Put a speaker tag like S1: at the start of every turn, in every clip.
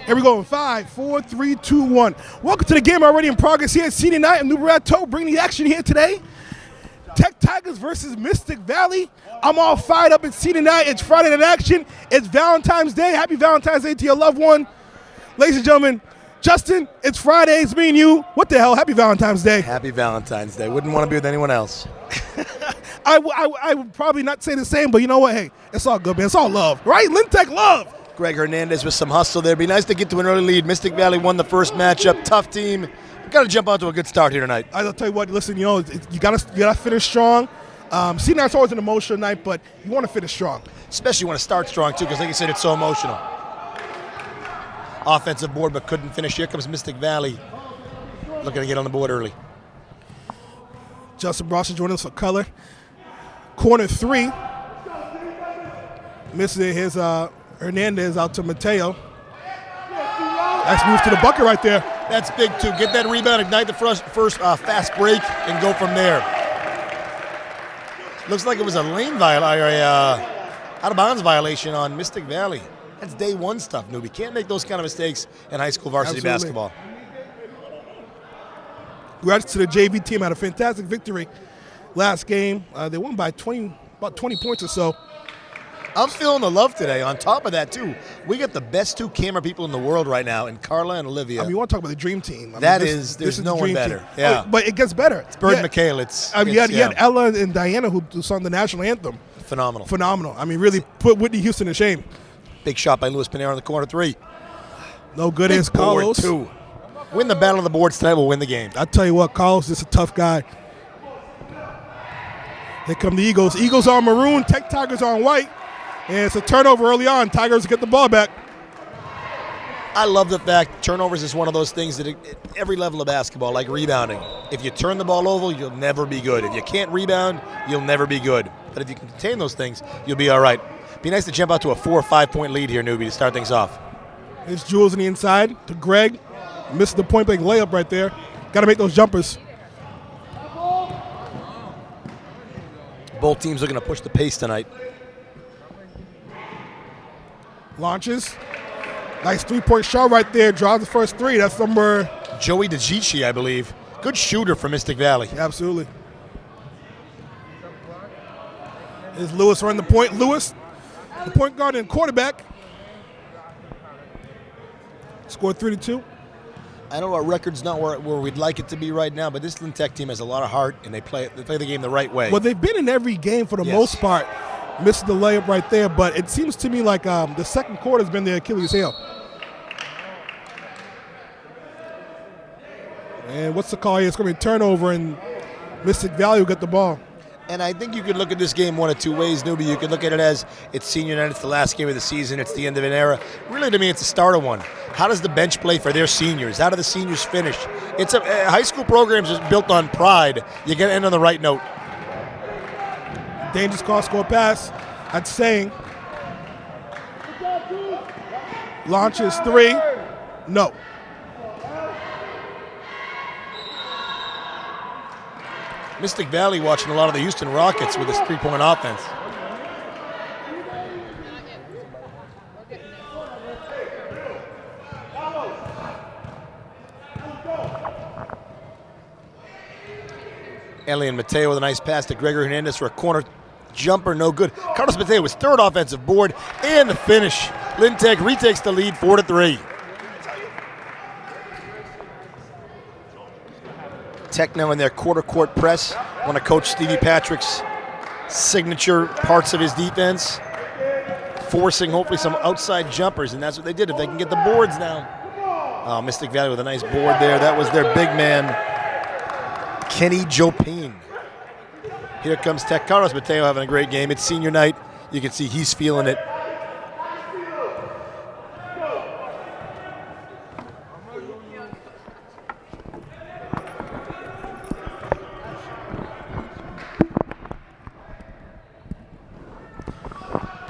S1: Here we go in 5, 4, 3, 2, 1. Welcome to the game already in progress here at Senior Night in New Brato. Bringing the action here today. Tech Tigers versus Mystic Valley. I'm all fired up at Senior Night. It's Friday night action. It's Valentine's Day. Happy Valentine's Day to your loved one. Ladies and gentlemen, Justin, it's Friday. It's me and you. What the hell? Happy Valentine's Day.
S2: Happy Valentine's Day. Wouldn't want to be with anyone else.
S1: I would probably not say the same, but you know what? Hey, it's all good, man. It's all love, right? Lintech love.
S2: Greg Hernandez with some hustle there. Be nice to get to an early lead. Mystic Valley won the first matchup. Tough team. Got to jump out to a good start here tonight.
S1: I'll tell you what. Listen, you know, you gotta finish strong. Senior Night's always an emotional night, but you want to finish strong.
S2: Especially want to start strong too, because like you said, it's so emotional. Offensive board, but couldn't finish. Here comes Mystic Valley, looking to get on the board early.
S1: Justin Bronson joining us for color. Corner 3. Misses his Hernandez out to Mateo. Nice move to the bucket right there.
S2: That's big too. Get that rebound, ignite the first fast break, and go from there. Looks like it was a lane out of bounds violation on Mystic Valley. That's day one stuff, newbie. Can't make those kind of mistakes in high school varsity basketball.
S1: Congrats to the JV team. Had a fantastic victory last game. They won by about 20 points or so.
S2: I'm feeling the love today. On top of that, too, we got the best 2 camera people in the world right now in Carla and Olivia.
S1: I mean, you want to talk about the dream team.
S2: There's no one better. Yeah.
S1: But it gets better.
S2: It's Bird McHale.
S1: You had Ella and Diana who sung the national anthem.
S2: Phenomenal.
S1: I mean, really put Whitney Houston to shame.
S2: Big shot by Luis Pinero in the corner 3.
S1: No good as Carlos.
S2: 2. Win the battle of the boards tonight, we'll win the game.
S1: I tell you what, Carlos is a tough guy. Here come the Eagles. Eagles are maroon, Tech Tigers are white. And it's a turnover early on. Tigers get the ball back.
S2: I love the fact turnovers is one of those things that at every level of basketball, like rebounding. If you turn the ball over, you'll never be good. If you can't rebound, you'll never be good. But if you can contain those things, you'll be all right. Be nice to jump out to a 4 or 5 point lead here, newbie, to start things off.
S1: It's Jules on the inside to Greg. Missed the point blank layup right there. Got to make those jumpers.
S2: Both teams looking to push the pace tonight.
S1: Launches. Nice 3-point shot right there. Draws the first 3. That's number
S2: Joey DeGici, I believe. Good shooter for Mystic Valley.
S1: Absolutely. Is Lewis running the point? Lewis, the point guard and quarterback. Scored 3-2.
S2: I know our record's not where we'd like it to be right now, but this Lintech team has a lot of heart, and they play the game the right way.
S1: Well, they've been in every game for the most part. Missed the layup right there, but it seems to me like the second quarter has been their Achilles heel. And what's the call here? It's going to be a turnover, and Mystic Valley will get the ball.
S2: And I think you could look at this game one of 2 ways, newbie. You could look at it as it's senior night, it's the last game of the season, it's the end of an era. Really, to me, it's the start of one. How does the bench play for their seniors? How do the seniors finish? It's high school programs is built on pride. You got to end on the right note.
S1: Dangerous cross score pass. That's saying. Launches 3. No.
S2: Mystic Valley watching a lot of the Houston Rockets with this 3-point offense. Ellie and Mateo with a nice pass to Gregory Hernandez for a corner jumper, no good. Carlos Mateo was 3rd offensive board, and the finish. Lintech retakes the lead 4-3. Tech now in their quarter court press. One of Coach Stevie Patrick's signature parts of his defense. Forcing hopefully some outside jumpers, and that's what they did. If they can get the boards now. Oh, Mystic Valley with a nice board there. That was their big man, Kenny Jopine. Here comes Tech. Carlos Mateo having a great game. It's senior night. You can see he's feeling it.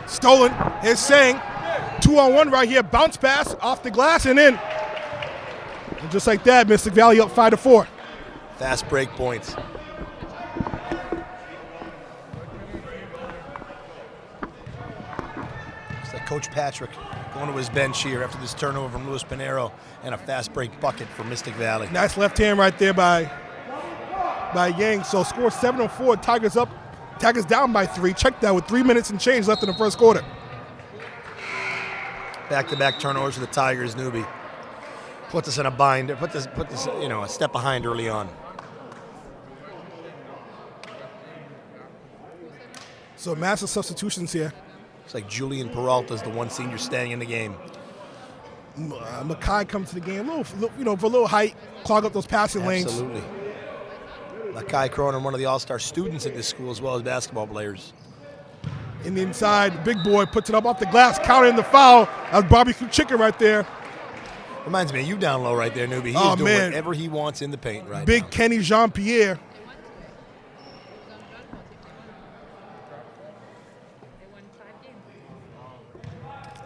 S1: Stolen. Here's Sang. 2-on-1 right here. Bounce pass off the glass and in. And just like that, Mystic Valley up 5-4.
S2: Fast break points. Coach Patrick going to his bench here after this turnover from Luis Pinheiro and a fast break bucket for Mystic Valley.
S1: Nice left hand right there by Yang. So score 7-4. Tigers up. Tigers down by 3. Check that with 3 minutes and change left in the first quarter.
S2: Back-to-back turnovers for the Tigers, Newbie. Puts us in a bind. Put this, a step behind early on.
S1: So massive substitutions here.
S2: It's like Julian Peralta is the one senior staying in the game.
S1: Mackay comes to the game, for a little height, clog up those passing lanes.
S2: Absolutely. Mackay Cronin, one of the all-star students at this school, as well as basketball players.
S1: In the inside, big boy puts it up off the glass, countering the foul. That's barbecue chicken right there.
S2: Reminds me of you down low right there, Newbie. He is doing whatever he wants in the paint right now.
S1: Big Kenny Jean-Pierre.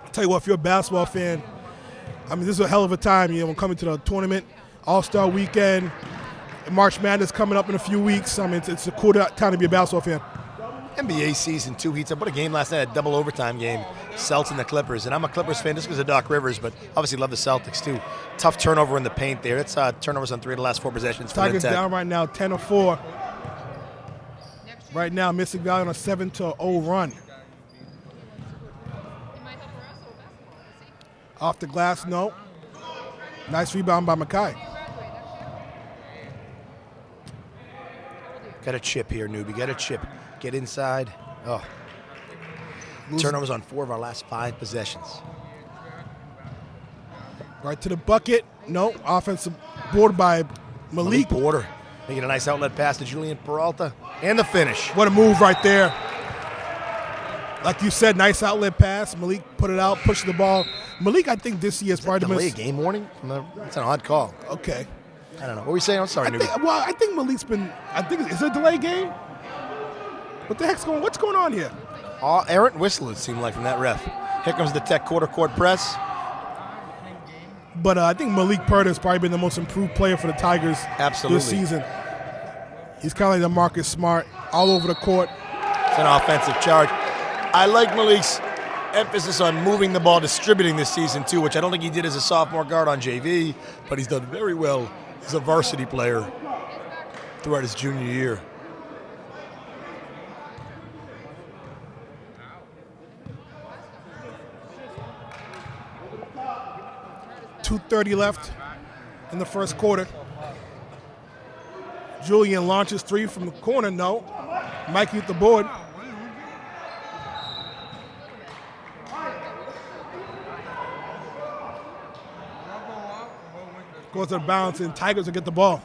S1: I'll tell you what, if you're a basketball fan, I mean, this is a hell of a time, when coming to the tournament, All-Star Weekend, March Madness coming up in a few weeks. I mean, it's a cool time to be a basketball fan.
S2: NBA season 2 heats up. What a game last night, a double overtime game. Celtics and the Clippers. And I'm a Clippers fan just because of Doc Rivers, but obviously love the Celtics too. Tough turnover in the paint there. It's turnovers on 3 of the last 4 possessions.
S1: Tigers down right now, 10-4. Right now, Mystic Valley on a 7-0 run. Off the glass, no. Nice rebound by Mackay.
S2: Got a chip here, Newbie. Got a chip. Get inside. Oh. Turnovers on 4 of our last 5 possessions.
S1: Right to the bucket. No. Offensive board by Malik.
S2: Porter making a nice outlet pass to Julian Peralta. And the finish.
S1: What a move right there. Like you said, nice outlet pass. Malik put it out, pushed the ball. Malik, I think this year is probably the most.
S2: Game warning? It's an odd call.
S1: Okay.
S2: I don't know. What were you saying? I'm sorry, Newbie.
S1: I think Malik's been. Is it a delay game? What's going on here?
S2: Errant whistle, it seemed like, from that ref. Here comes the Tech quarter court press.
S1: But I think Malik Purdy has probably been the most improved player for the Tigers this season. He's kind of like the Marcus Smart, all over the court.
S2: It's an offensive charge. I like Malik's emphasis on moving the ball, distributing this season too, which I don't think he did as a sophomore guard on JV, but he's done very well as a varsity player throughout his junior year.
S1: .230 left in the first quarter. Julian launches 3 from the corner. No. Mikey with the board. Goes to the bounce, and Tigers will get the ball.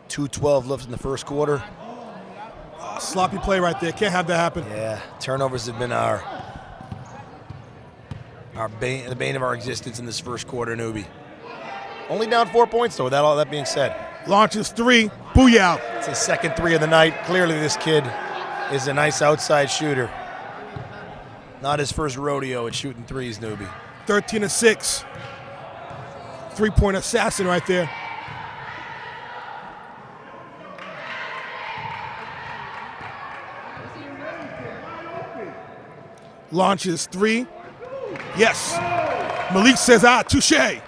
S2: .212 left in the first quarter.
S1: Sloppy play right there. Can't have that happen.
S2: Yeah, turnovers have been the bane of our existence in this first quarter, Newbie. Only down 4 points, though, with all that being said.
S1: Launches 3. Booyah.
S2: It's his second 3 of the night. Clearly, this kid is a nice outside shooter. Not his first rodeo at shooting threes, Newbie.
S1: 13-6. 3-point assassin right there. Launches 3. Yes. Malik says, touche.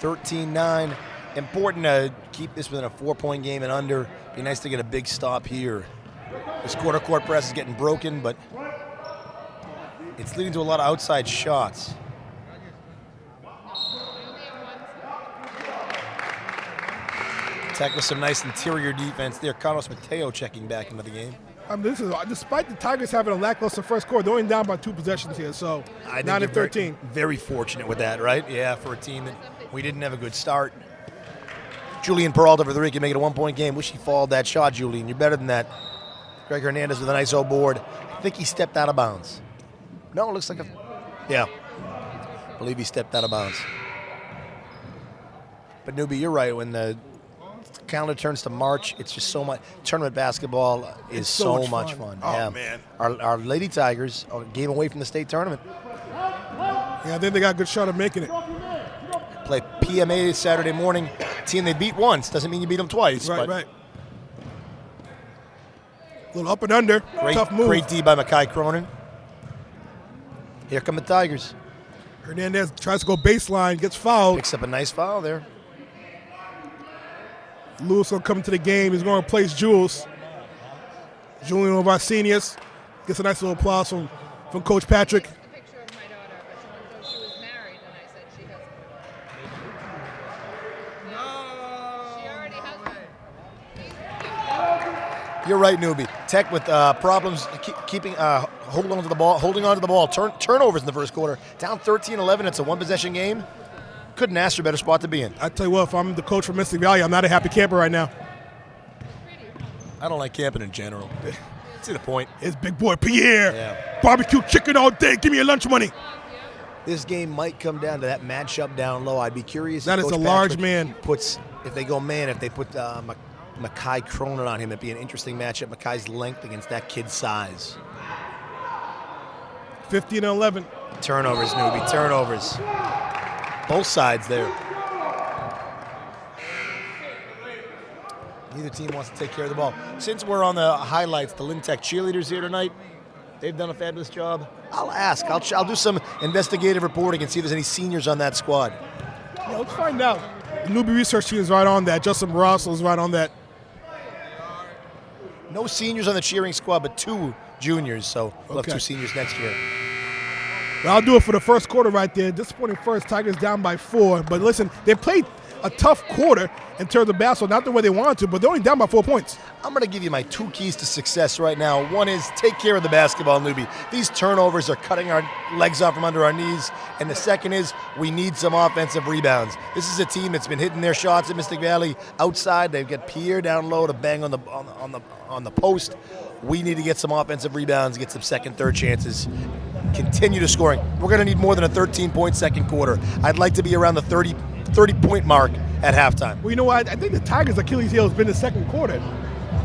S2: 13-9. Important to keep this within a 4-point game and under. Be nice to get a big stop here. This quarter court press is getting broken, but it's leading to a lot of outside shots. Tech with some nice interior defense there. Carlos Mateo checking back into the game.
S1: I mean, this is despite the Tigers having a lackluster first quarter, they're only down by 2 possessions here, so 9-13.
S2: Very fortunate with that, right? Yeah, for a team that we didn't have a good start. Julian Peralta for 3 can make it a 1-point game. Wish he followed that shot, Julian. You're better than that. Greg Hernandez with a nice old board. I think he stepped out of bounds. No, it looks like yeah. I believe he stepped out of bounds. But Newbie, you're right. When the calendar turns to March, it's just so much. Tournament basketball is so much fun.
S1: Oh,
S2: yeah.
S1: man.
S2: Our Lady Tigers are a game away from the state tournament.
S1: Yeah, I think they got a good shot of making it.
S2: Play PMA Saturday morning. Team they beat once doesn't mean you beat them twice.
S1: Right. little up and under. Tough move.
S2: Great D by Makai Cronin. Here come the Tigers.
S1: Hernandez tries to go baseline, gets fouled.
S2: Picks up a nice foul there.
S1: Lewis will come to the game. He's going to replace Jules. Julian, one of our seniors, gets a nice little applause from Coach Patrick.
S3: Picture of my daughter, but someone told she was married, and I said she has. No. She already has one.
S2: You're right, newbie. Tech with problems keeping holding on to the ball. Turnovers in the first quarter. Down 13-11. It's a one-possession game. Couldn't ask for a better spot to be in.
S1: I tell you what, if I'm the coach for Mystic Valley, I'm not a happy camper right now.
S2: I don't like camping in general. See the point.
S1: It's big boy Pierre.
S2: Yeah.
S1: Barbecue chicken all day. Give me your lunch money.
S2: This game might come down to that matchup down low. I'd be curious.
S1: That
S2: if
S1: is
S2: Coach
S1: a large
S2: Patrick
S1: man.
S2: If they go man, if they put Makai Cronin on him, it'd be an interesting matchup. Makai's length against that kid's size.
S1: 15-11.
S2: Turnovers, newbie. Turnovers. Both sides there. Neither team wants to take care of the ball. Since we're on the highlights, the Lynn Tech cheerleaders here tonight, they've done a fabulous job. I'll ask. I'll do some investigative reporting and see if there's any seniors on that squad.
S1: Yeah, let's find out. The newbie research team is right on that. Justin Barrasso is right on that.
S2: No seniors on the cheering squad, but 2 juniors, so we'll have 2 seniors next year.
S1: Well, I'll do it for the first quarter right there. Disappointing first. Tigers down by 4. But listen, they played a tough quarter in terms of basketball, not the way they wanted to, but they're only down by 4 points.
S2: I'm going to give you my 2 keys to success right now. One is take care of the basketball, newbie. These turnovers are cutting our legs off from under our knees. And the second is we need some offensive rebounds. This is a team that's been hitting their shots at Mystic Valley outside. They've got Pierre down low to bang on the post. We need to get some offensive rebounds, get some second, third chances, continue to scoring. We're going to need more than a 13-point second quarter. I'd like to be around the 30-point mark at halftime.
S1: Well, you know what? I think the Tigers' Achilles heel has been the second quarter.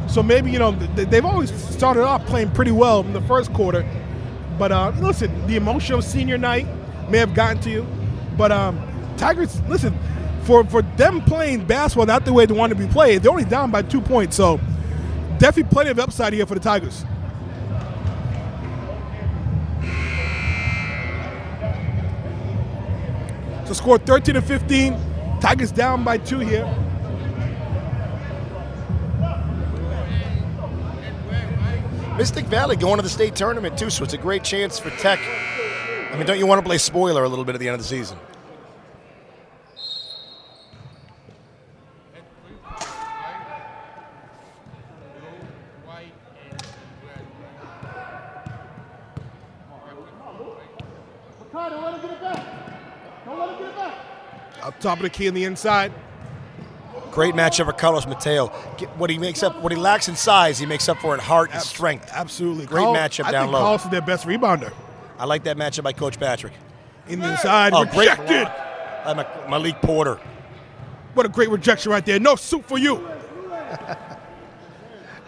S1: So maybe, they've always started off playing pretty well in the first quarter. But listen, the emotion of senior night may have gotten to you. But Tigers, listen, for them playing basketball not the way they want to be played, they're only down by 2 points. So definitely plenty of upside here for the Tigers. So score 13-15. Tigers down by 2 here.
S2: Mystic Valley going to the state tournament too, so it's a great chance for Tech. I mean, don't you want to play spoiler a little bit at the end of the season?
S1: Up top of the key on the inside.
S2: Great matchup for Carlos Mateo. What he lacks in size, he makes up for in heart and strength.
S1: Absolutely.
S2: Great matchup down low.
S1: I think Carlos is their best rebounder.
S2: I like that matchup by Coach Patrick.
S1: In the inside,
S2: Great
S1: rejected.
S2: block by Malik Porter.
S1: What a great rejection right there. No soup for you.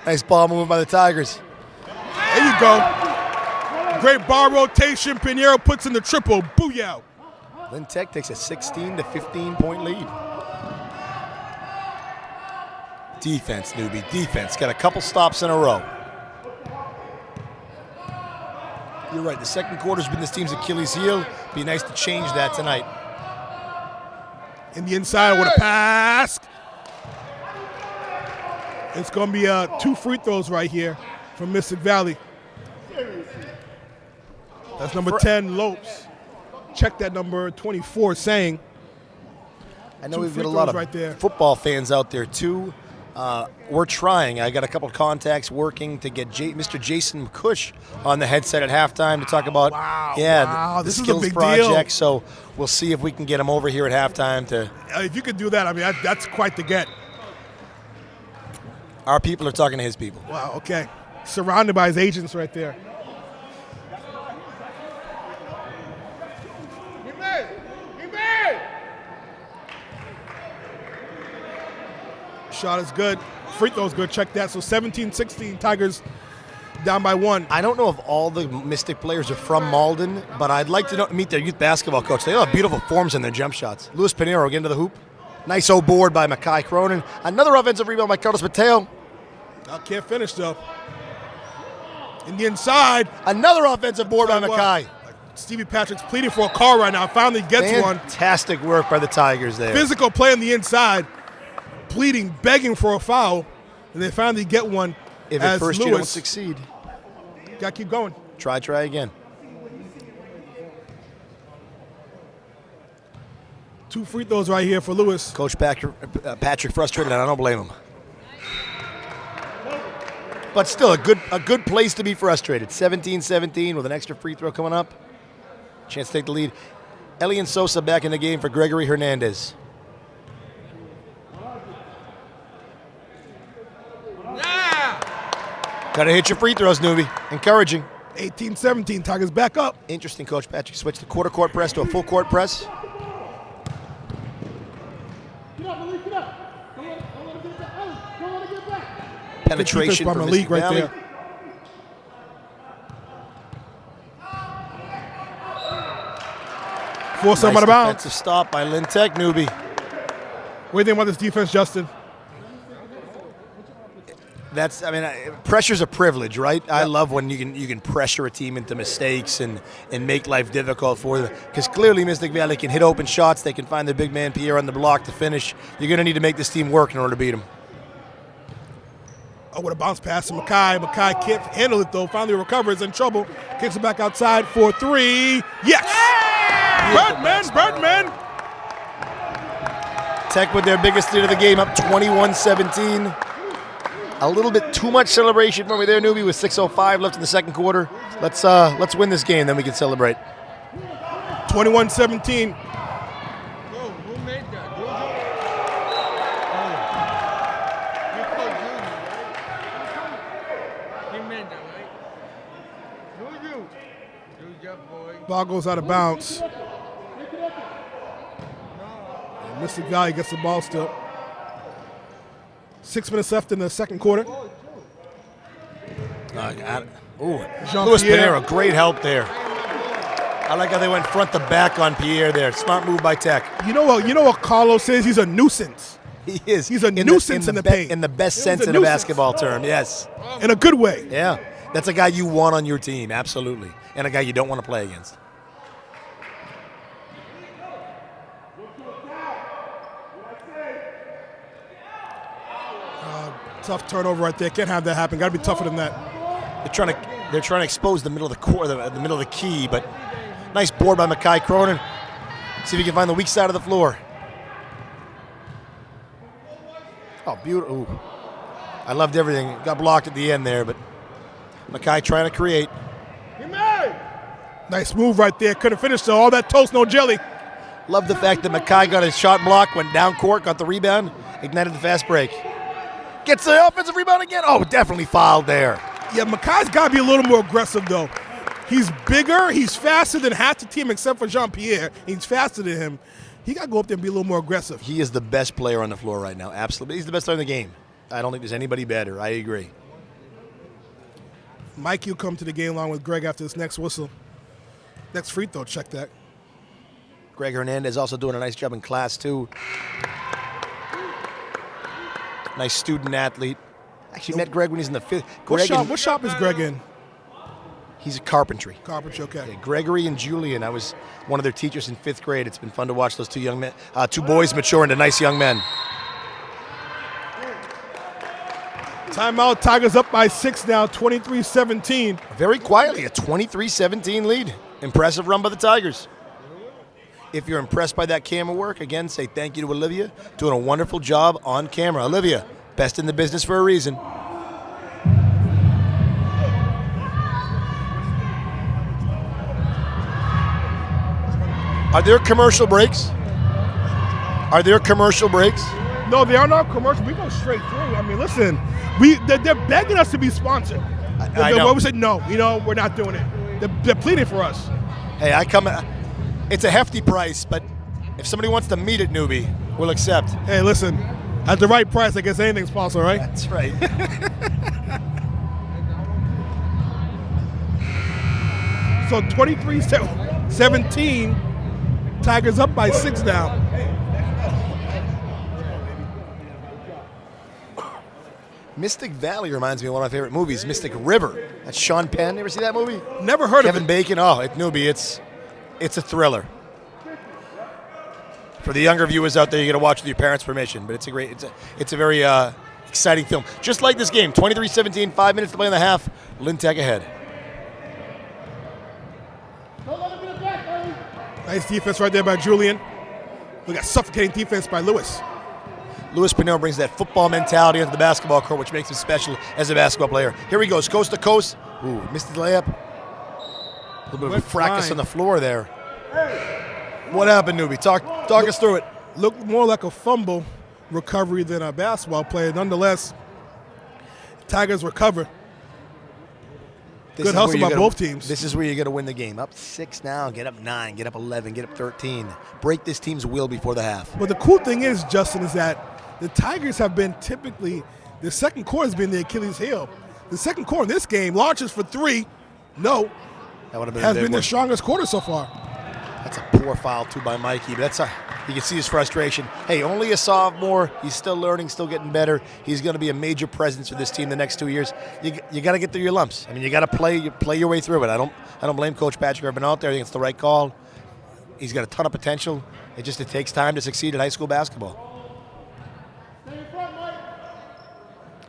S2: Nice ball movement by the Tigers.
S1: There you go. Great ball rotation. Pinheiro puts in the triple. Booyah.
S2: Lynn Tech takes a 16 to 15-point lead. Defense, newbie, defense. Got a couple stops in a row. You're right, the second quarter's been this team's Achilles heel. Be nice to change that tonight.
S1: In the inside with a pass. It's going to be 2 free throws right here from Mystic Valley. That's number 10, Lopes. Check that number 24, saying.
S2: I know
S1: 2
S2: we've
S1: free
S2: got a lot
S1: throws right there.
S2: of football fans out there, too. We're trying. I got a couple of contacts working to get Mr. Jason McCush on the headset at halftime to talk about the
S1: this is a
S2: skills
S1: big
S2: project.
S1: deal.
S2: So we'll see if we can get him over here at halftime. To
S1: If you could do that, I mean, that's quite the get.
S2: our people are talking to his people.
S1: Wow, okay. Surrounded by his agents right there. Shot is good. Free throw is good. Check that. So 17-16, Tigers down by 1.
S2: I don't know if all the Mystic players are from Malden, but I'd like to meet their youth basketball coach. They all have beautiful forms in their jump shots. Luis Pinheiro getting to the hoop. Nice board by Makai Cronin. Another offensive rebound by Carlos Mateo.
S1: Can't finish, though. In the inside.
S2: Another offensive board by
S1: Tell you
S2: Mackay.
S1: what, Stevie Patrick's pleading for a call right now. Finally gets one.
S2: Fantastic work by the Tigers there.
S1: Physical play on the inside. Pleading, begging for a foul. And they finally get one.
S2: If
S1: as
S2: at first you
S1: Lewis,
S2: don't succeed,
S1: got to keep going.
S2: try again.
S1: 2 free throws right here for Lewis.
S2: Coach Patrick frustrated, and I don't blame him. But still, a good place to be frustrated. 17-17 with an extra free throw coming up. Chance to take the lead. Elian Sosa back in the game for Gregory Hernandez. Got to hit your free throws, newbie. Encouraging.
S1: 18-17, Tigers back up.
S2: Interesting, Coach Patrick. Switch the quarter court press to a full court press. Penetration
S1: from
S2: from
S1: Malik
S2: Mystic
S1: right
S2: Valley.
S1: there. Force him out of bounds.
S2: Defensive stop by Lynn Tech, newbie.
S1: What do you think about this defense, Justin?
S2: Pressure's a privilege, right? I love when you can pressure a team into mistakes and make life difficult for them. Because clearly Mystic Valley can hit open shots. They can find their big man Pierre on the block to finish. You're going to need to make this team work in order to beat them.
S1: Oh, what a bounce pass to Mackay. Mackay can't handle it, though. Finally recovers, in trouble. Kicks it back outside for 3. Yes! Birdman!
S2: Tech with their biggest lead of the game, up 21-17. A little bit too much celebration from me there, newbie, with 6:05 left in the second quarter. Let's win this game, then we can celebrate.
S1: 21-17.
S4: Who made that? He made that, right? Juju. Juju, boy.
S1: Ball goes out of bounds. And Mystic Valley gets the ball still. 6 minutes left in the second quarter.
S2: Louis Pinheiro, great help there. I like how they went front to back on Pierre there. Smart move by Tech.
S1: You know what Carlos says? He's a nuisance.
S2: He is.
S1: He's a nuisance in the paint.
S2: In the best sense
S1: a
S2: in a
S1: nuisance.
S2: basketball term, yes.
S1: In a good way.
S2: Yeah, that's a guy you want on your team, absolutely. And a guy you don't want to play against.
S1: Tough turnover right there. Can't have that happen. Got to be tougher than that.
S2: They're trying to expose the middle of the court, the middle of the key, but nice board by Mackay Cronin. See if he can find the weak side of the floor. Oh, beautiful. Ooh. I loved everything. Got blocked at the end there, but Mackay trying to create.
S1: Nice move right there. Couldn't finish, though. All that toast, no jelly.
S2: Love the fact that Mackay got his shot blocked, went down court, got the rebound, ignited the fast break. Gets the offensive rebound again. Oh, definitely fouled there.
S1: Yeah, Mackay's got to be a little more aggressive, though. He's bigger. He's faster than half the team except for Jean-Pierre. He's faster than him. He got to go up there and be a little more aggressive.
S2: He is the best player on the floor right now, absolutely. He's the best player in the game. I don't think there's anybody better. I agree.
S1: Mike, you come to the game along with Greg after this next whistle. Next free throw, check that.
S2: Greg Hernandez also doing a nice job in class, too. Nice student athlete. Actually met Greg when he's in the fifth.
S1: What shop is Greg in?
S2: He's a carpentry.
S1: Carpentry, okay.
S2: Yeah, Gregory and Julian. I was one of their teachers in 5th grade. It's been fun to watch those two young men, two boys mature into nice young men.
S1: Timeout. Tigers up by 6 now, 23-17.
S2: Very quietly, a 23-17 lead. Impressive run by the Tigers. If you're impressed by that camera work, again, say thank you to Olivia. Doing a wonderful job on camera. Olivia, best in the business for a reason. Are there commercial breaks? Are there commercial breaks?
S1: No, they are not commercial. We go straight through. I mean, listen, they're begging us to be sponsored.
S2: I know.
S1: We said no. We're not doing it. They're pleading for us.
S2: Hey, it's a hefty price, but if somebody wants to meet it, newbie, we'll accept.
S1: Hey, listen, at the right price, I guess anything's possible, right?
S2: That's right.
S1: So 23-17, Tigers up by 6 now.
S2: Mystic Valley reminds me of one of my favorite movies, Mystic River. That's Sean Penn. You ever see that movie?
S1: Never heard
S2: Kevin
S1: of it.
S2: Bacon. Oh, newbie. It's a thriller. For the younger viewers out there, you got to watch with your parents' permission. But it's a very exciting film. Just like this game, 23-17, 5 minutes to play in the half. Lintec ahead.
S1: Nice defense right there by Julian. We got suffocating defense by Lewis.
S2: Louis Pinot brings that football mentality into the basketball court, which makes him special as a basketball player. Here he goes, coast to coast. Ooh, missed the layup. A little bit of a
S1: Went
S2: fracas
S1: flying.
S2: on the floor there. What happened, newbie? Talk us through it.
S1: Looked more like a fumble recovery than a basketball play. Nonetheless, Tigers recover. Good hustle by both teams.
S2: This is where you're going to win the game. Up 6 now, get up 9, get up 11, get up 13. Break this team's will before the half.
S1: But the cool thing is, Justin, is that the Tigers have been typically, the second quarter has been the Achilles heel. The second quarter in this game launches for 3. No,
S2: That would have been
S1: has
S2: a big
S1: been their
S2: one.
S1: strongest quarter so far.
S2: That's a poor foul, too, by Mikey. But you can see his frustration. Hey, only a sophomore. He's still learning, still getting better. He's going to be a major presence for this team the next 2 years. You got to get through your lumps. I mean, you got to play your way through it. I don't blame Coach Patrick Urban out there. I think it's the right call. He's got a ton of potential. It takes time to succeed in high school basketball.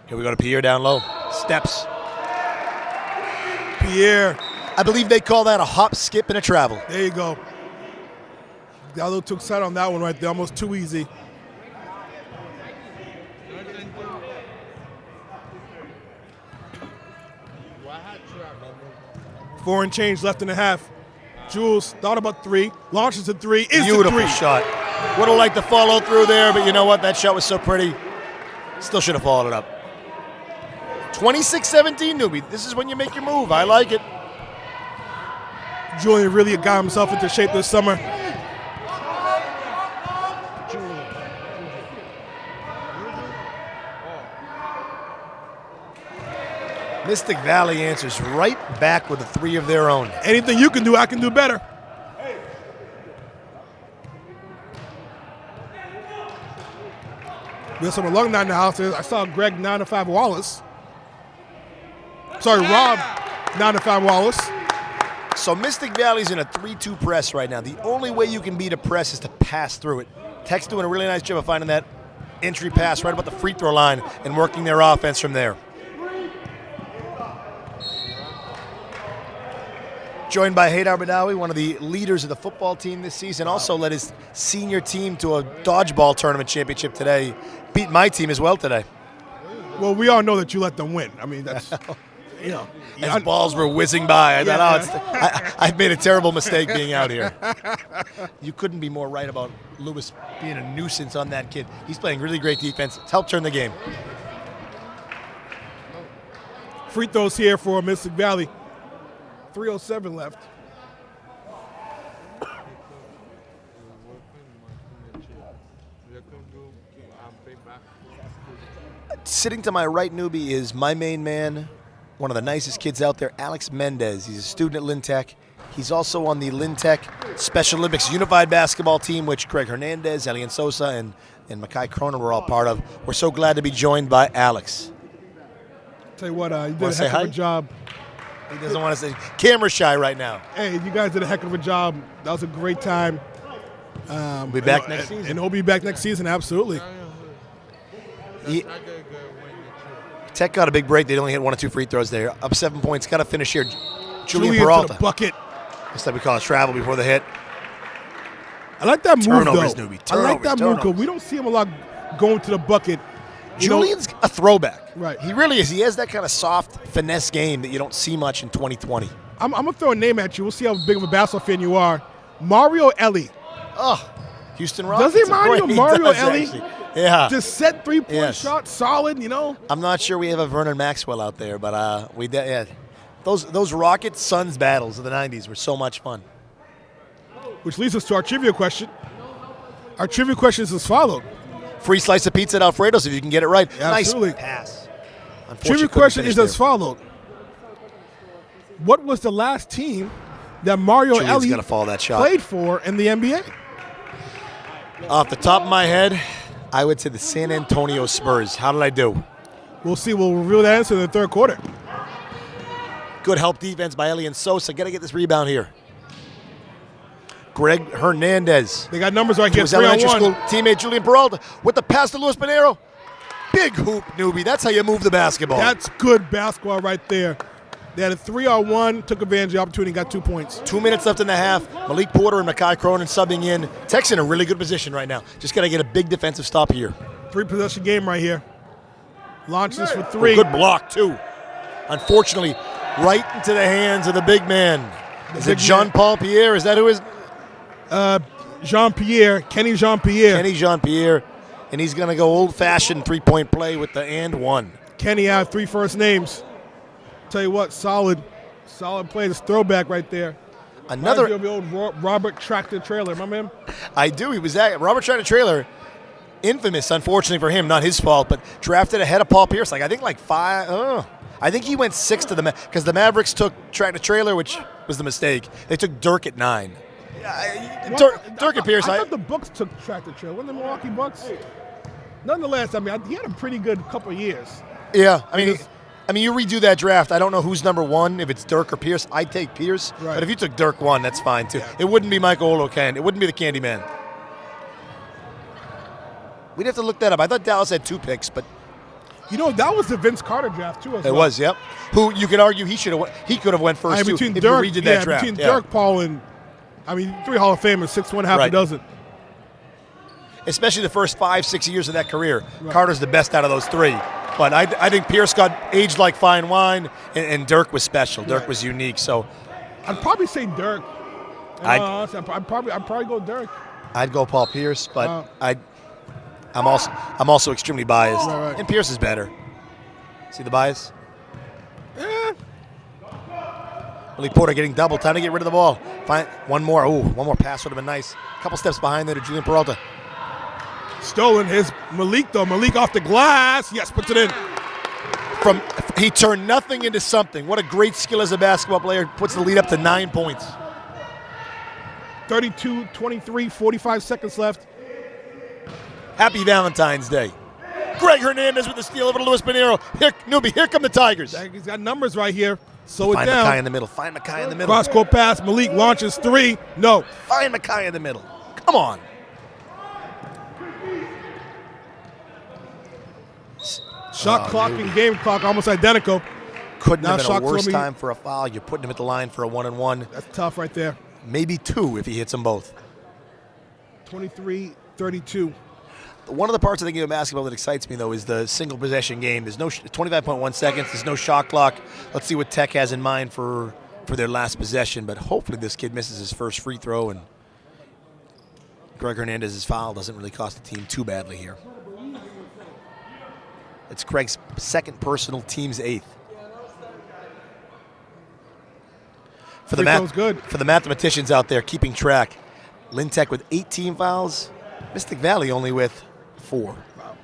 S2: Here we go to Pierre down low. Steps.
S1: Pierre,
S2: I believe they call that a hop, skip, and a travel.
S1: there you go. Gallo took side on that one right there, almost too easy. Four and change left in the half. Jules thought about 3, launches to 3, is the
S2: Beautiful
S1: 3.
S2: shot. Would have liked to follow through there, but you know what? That shot was so pretty. Still should have followed it up. 26-17, newbie. This is when you make your move. I like it.
S1: Julian really got himself into shape this summer.
S2: Mystic Valley answers right back with a 3 of their own.
S1: Anything you can do, I can do better. There's some alumni in the house. I saw Greg 9-5 Wallace. Sorry, Rob 9-5 Wallace.
S2: So Mystic Valley's in a 3-2 press right now. The only way you can beat a press is to pass through it. Tech's doing a really nice job of finding that entry pass right about the free throw line and working their offense from there. Joined by Haydar Badawi, one of the leaders of the football team this season. Also led his senior team to a dodgeball tournament championship today. Beat my team as well today.
S1: Well, we all know that you let them win. I mean, that's, you know.
S2: As balls were whizzing by, I thought, I've made a terrible mistake being out here. You couldn't be more right about Lewis being a nuisance on that kid. He's playing really great defense. It's helped turn the game.
S1: Free throws here for Mystic Valley. 3:07 left.
S2: Sitting to my right, newbie, is my main man, one of the nicest kids out there, Alex Mendez. He's a student at Lintec. He's also on the Lintec Special Olympics Unified Basketball Team, which Craig Hernandez, Elian Sosa, and Makai Cronin were all part of. We're so glad to be joined by Alex.
S1: Tell you what, you did
S2: Wanna
S1: a
S2: say
S1: heck of
S2: hi?
S1: a job.
S2: He doesn't want to say, camera shy right now.
S1: Hey, you guys did a heck of a job. That was a great time.
S2: We'll be back next season.
S1: And he'll be back next season, absolutely.
S2: Tech got a big break. They only hit 1 or 2 free throws there. Up 7 points. Got to finish here. Julian
S1: To the
S2: Peralta.
S1: bucket.
S2: That's what we call a travel before the hit.
S1: I like that move,
S2: Turnovers,
S1: though.
S2: newbie.
S1: I like that move
S2: Turnovers.
S1: because we don't see him a lot going to the bucket. You know,
S2: Julian's a throwback.
S1: Right.
S2: He really is. He has that kind of soft finesse game that you don't see much in 2020.
S1: I'm going to throw a name at you. We'll see how big of a basketball fan you are. Mario Ellie.
S2: Oh, Houston Rockets.
S1: Does he remind you of
S2: He
S1: Mario
S2: does,
S1: Ellie?
S2: actually. Yeah.
S1: Just set three-point
S2: Yes.
S1: shot, solid, you know.
S2: I'm not sure we have a Vernon Maxwell out there, but yeah. Those Rockets Suns battles of the 90s were so much fun.
S1: Which leads us to our trivia question. Our trivia question is as follows.
S2: Free slice of pizza at Alfredo's if you can get it right.
S1: Absolutely.
S2: Nice pass. Unfortunately,
S1: Trivia
S2: couldn't
S1: question
S2: finish
S1: is as
S2: there.
S1: follows. What was the last team that Mario
S2: Julian's
S1: Ellie
S2: gonna follow that shot.
S1: played for in the NBA?
S2: Off the top of my head, I would say the San Antonio Spurs. How did I do?
S1: Well, We'll see. We'll reveal that answer in the third quarter.
S2: Good help defense by Elian Sosa. Got to get this rebound here. Greg Hernandez.
S1: They got numbers right
S2: To
S1: here.
S2: his
S1: 3 on
S2: elementary
S1: 1.
S2: school teammate Julian Peralta with the pass to Luis Pinheiro. Big hoop, newbie. That's how you move the basketball.
S1: That's good basketball right there. They had a 3 on 1, took advantage of the opportunity, got 2 points.
S2: 2 minutes left in the half. Malik Porter and Makai Cronin subbing in. Tech's in a really good position right now. Just got to get a big defensive stop here.
S1: 3-possession game right here. Launches for 3.
S2: Good block, too. Unfortunately, right into the hands of the big man. Is it Jean-Paul Pierre? Is that who is?
S1: Jean-Pierre, Kenny Jean-Pierre.
S2: Kenny Jean-Pierre. And he's going to go old-fashioned three-point play with the and one.
S1: Kenny had 3 first names. Tell you what, solid play. This throwback right there.
S2: Another.
S1: Reminds me of the old Robert Tractor Trailer. Remember him?
S2: I do. He was at Robert Tractor Trailer. Infamous, unfortunately for him, not his fault, but drafted ahead of Paul Pierce. I think 5. I think he went 6 to the because the Mavericks took Tractor Trailer, which was the mistake. They took Dirk at 9. Dirk and Pierce.
S1: I thought the Bucks took Tractor Trailer. Wasn't the Milwaukee Bucks? Nonetheless, I mean, he had a pretty good couple of years.
S2: Yeah, I mean, you redo that draft. I don't know who's number 1. If it's Dirk or Pierce, I'd take Pierce.
S1: Right.
S2: But if you took Dirk 1, that's fine too.
S1: Yeah.
S2: It wouldn't be Michael Olokan. It wouldn't be the Candyman. We'd have to look that up. I thought Dallas had 2 picks, but
S1: You know, that was the Vince Carter draft too. As
S2: it
S1: well.
S2: was. Yep. Who you could argue he could have went first too.
S1: Between
S2: If
S1: Dirk,
S2: you redid that draft.
S1: between
S2: Yeah.
S1: Dirk, Paul, and 3 Hall of Famers, 6 half
S2: Right.
S1: a dozen.
S2: Especially the first 5-6 years of that career. Right. Carter's the best out of those 3. But I think Pierce got aged like fine wine, and Dirk was special. Dirk was unique. So
S1: I'd probably say Dirk. I'd probably go Dirk.
S2: I'd go Paul Pierce, but I'm also extremely biased.
S1: Right.
S2: And Pierce is better. See the bias?
S1: Yeah.
S2: Malik Porter getting double. Time to get rid of the ball. Find one more. Ooh, one more pass would have been nice. A couple steps behind there to Julian Peralta.
S1: Stolen his Malik though. Malik off the glass. Yes, puts it in.
S2: He turned nothing into something. What a great skill as a basketball player. Puts the lead up to 9 points.
S1: 32-23, 45 seconds left.
S2: Happy Valentine's Day. Greg Hernandez with the steal over to Luis Pinheiro. Here come the Tigers.
S1: He's got numbers right here. Slow it
S2: Find
S1: down.
S2: Makai in the middle. Find Makai in the middle.
S1: Cross-court pass. Malik launches 3. No.
S2: Find Makai in the middle. Come on.
S1: Shot clock and game clock almost identical.
S2: Couldn't
S1: Now
S2: have been a
S1: shot
S2: worse
S1: for me.
S2: time for a foul. You're putting him at the line for a 1-on-1.
S1: That's tough right there.
S2: Maybe 2 if he hits them both.
S1: 23-32.
S2: One of the parts I think of basketball that excites me, though, is the single possession game. There's no 25.1 seconds. There's no shot clock. Let's see what Tech has in mind for their last possession. But hopefully this kid misses his first free throw, and Greg Hernandez's foul doesn't really cost the team too badly here. It's Craig's second personal, team's 8th. For the mathematicians out there keeping track, Lynn Tech with 18 fouls, Mystic Valley only with 4.
S1: Wow.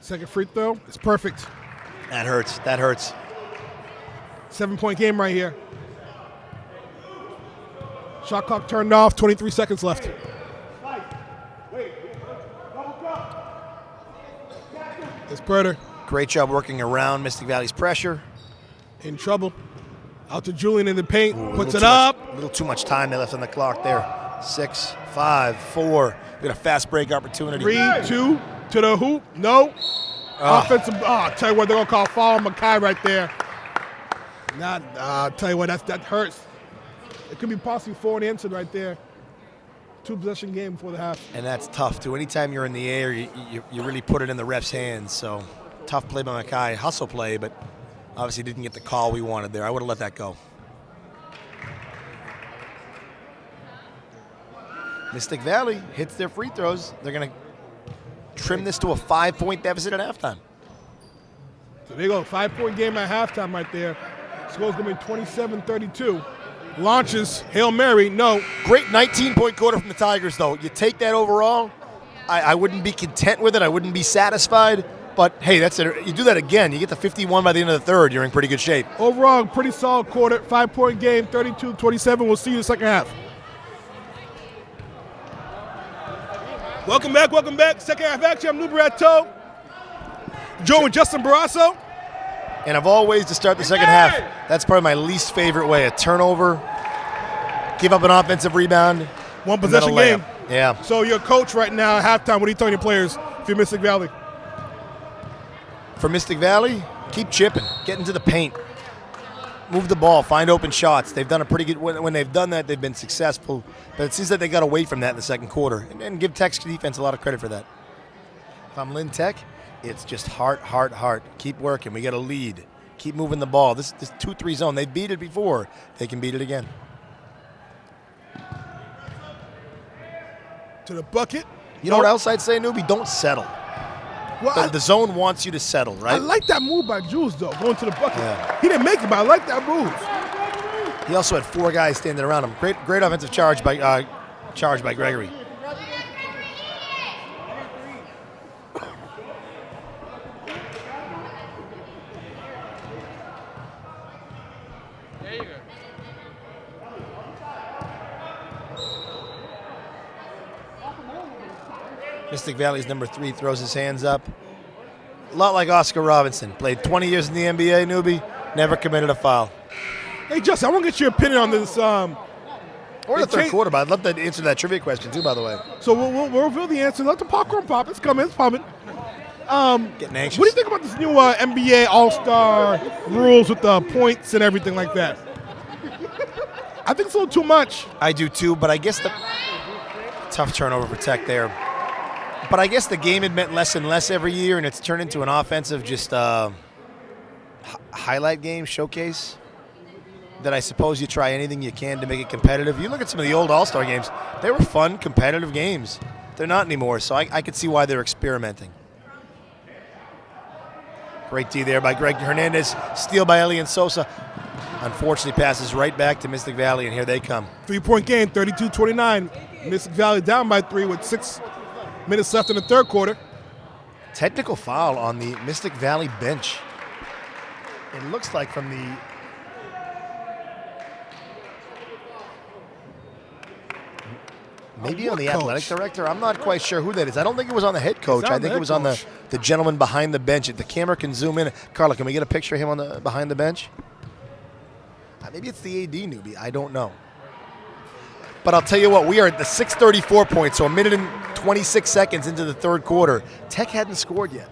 S1: Second free throw. It's perfect.
S2: That hurts. That hurts.
S1: 7-point game right here. Shot clock turned off. 23 seconds left. It's Perter.
S2: Great job working around Mystic Valley's pressure.
S1: In trouble. Out to Julian in the paint.
S2: Ooh,
S1: puts it up.
S2: A little too much time left on the clock there. 6, 5, 4. We got a fast break opportunity.
S1: 3, 2 to the hoop. No. Offensive. Tell you what, they're going to call foul on Makai right there. Tell you what, that hurts. It could be possibly 4 and answered right there. 2-possession game before the half.
S2: And that's tough, too. Anytime you're in the air, you really put it in the ref's hands. So, tough play by Makai. Hustle play, but obviously didn't get the call we wanted there. I would have let that go. Mystic Valley hits their free throws. They're going to trim this to a 5-point deficit at halftime.
S1: So there you go. 5-point game at halftime right there. Score's going to be 27-32. Launches, Hail Mary, no.
S2: Great 19-point quarter from the Tigers, though. You take that overall, I wouldn't be content with it. I wouldn't be satisfied. But, hey, that's it. You do that again, you get to 51 by the end of the third. You're in pretty good shape.
S1: Overall, pretty solid quarter. 5-point game, 32-27. We'll see you in the second half. Welcome back. Second half action. I'm Lou Barato. Joined with Justin Barrasso.
S2: And of all ways to start the second half, that's probably my least favorite way. A turnover, give up an offensive rebound.
S1: One
S2: and then a
S1: possession
S2: layup.
S1: game.
S2: Yeah.
S1: So you're a coach right now at halftime. What are you telling your players if you're Mystic Valley?
S2: For Mystic Valley, keep chipping, get into the paint, move the ball, find open shots. They've done a pretty good, when they've done that, they've been successful. But it seems like they got away from that in the second quarter. And give Tech's defense a lot of credit for that. If I'm Lynn Tech, it's just heart. Keep working. We got a lead. Keep moving the ball. This 2-3 zone, they beat it before. They can beat it again.
S1: To the bucket.
S2: You know what else I'd say, newbie? Don't settle.
S1: Well,
S2: The zone wants you to settle,
S1: I
S2: right?
S1: like that move by Jules, though, going to the bucket.
S2: Yeah.
S1: He didn't make it, but I like that move.
S2: He also had 4 guys standing around him. Great offensive charge by Gregory.
S4: There you go.
S2: Mystic Valley's number 3 throws his hands up. A lot like Oscar Robinson. Played 20 years in the NBA, newbie. Never committed a foul.
S1: Hey, Justin, I want to get your opinion on this.
S2: Or the third quarter, but I'd love to answer that trivia question too, by the way.
S1: So we'll reveal the answer. Let the popcorn pop. It's coming. It's pumping.
S2: Getting anxious.
S1: What do you think about this new NBA All-Star rules with the points and everything like that? I think it's a little too much.
S2: I do too, but I guess the tough turnover for Tech there. But I guess the game had meant less and less every year, and it's turned into an offensive just highlight game, showcase, that I suppose you try anything you can to make it competitive. You look at some of the old All-Star games, they were fun, competitive games. They're not anymore, so I could see why they're experimenting. Great D there by Greg Hernandez. Steal by Elian Sosa. Unfortunately, passes right back to Mystic Valley, and here they come.
S1: 3-point game, 32-29. Mystic Valley down by 3 with 6 minutes left in the third quarter.
S2: Technical foul on the Mystic Valley bench. It looks like from the maybe on the athletic director. I'm not quite sure who that is. I don't think it was on the head coach. I think it was on the gentleman behind the bench. If the camera can zoom in. Carla, can we get a picture of him on the behind the bench? Maybe it's the AD newbie. I don't know. But I'll tell you what, we are at the 6:34 point, so a minute and 26 seconds into the third quarter. Tech hadn't scored yet.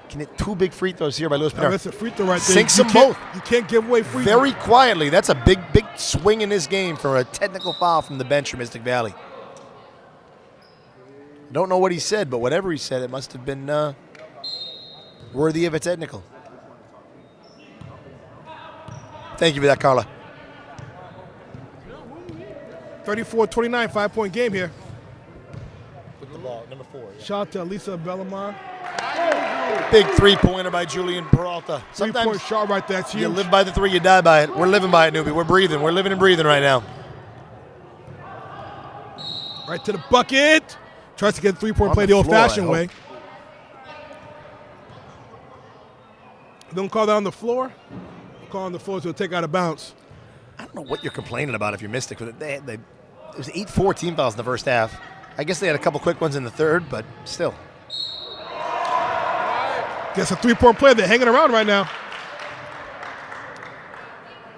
S2: Can hit 2 big free throws here by Louis Pinero.
S1: That's a free throw right there.
S2: Sinks them both.
S1: You can't give away free
S2: Very quietly. That's a big swing in this game for a technical foul from the bench from Mystic Valley. Don't know what he said, but whatever he said, it must have been worthy of a technical. Thank you for that, Carla.
S1: 34-29, 5-point game here.
S2: With the ball, number 4. Yeah.
S1: Shout out to Lisa Bellamar.
S2: Big 3-pointer by Julian Peralta.
S1: 3-point
S2: Sometimes
S1: shot right there. That's huge.
S2: you live by the 3, you die by it. We're living by it, newbie. We're breathing. We're living and breathing right now.
S1: Right to the bucket. Tries to get a 3-point
S2: On
S1: play
S2: the
S1: the
S2: floor,
S1: old-fashioned
S2: I
S1: way. Don't call that on the floor. Call on the floor, so it'll take out of bounds.
S2: I don't know what you're complaining about if you're Mystic. It was 8-4 team fouls in the first half. I guess they had a couple quick ones in the third, but still.
S1: Gets a 3-point play. They're hanging around right now.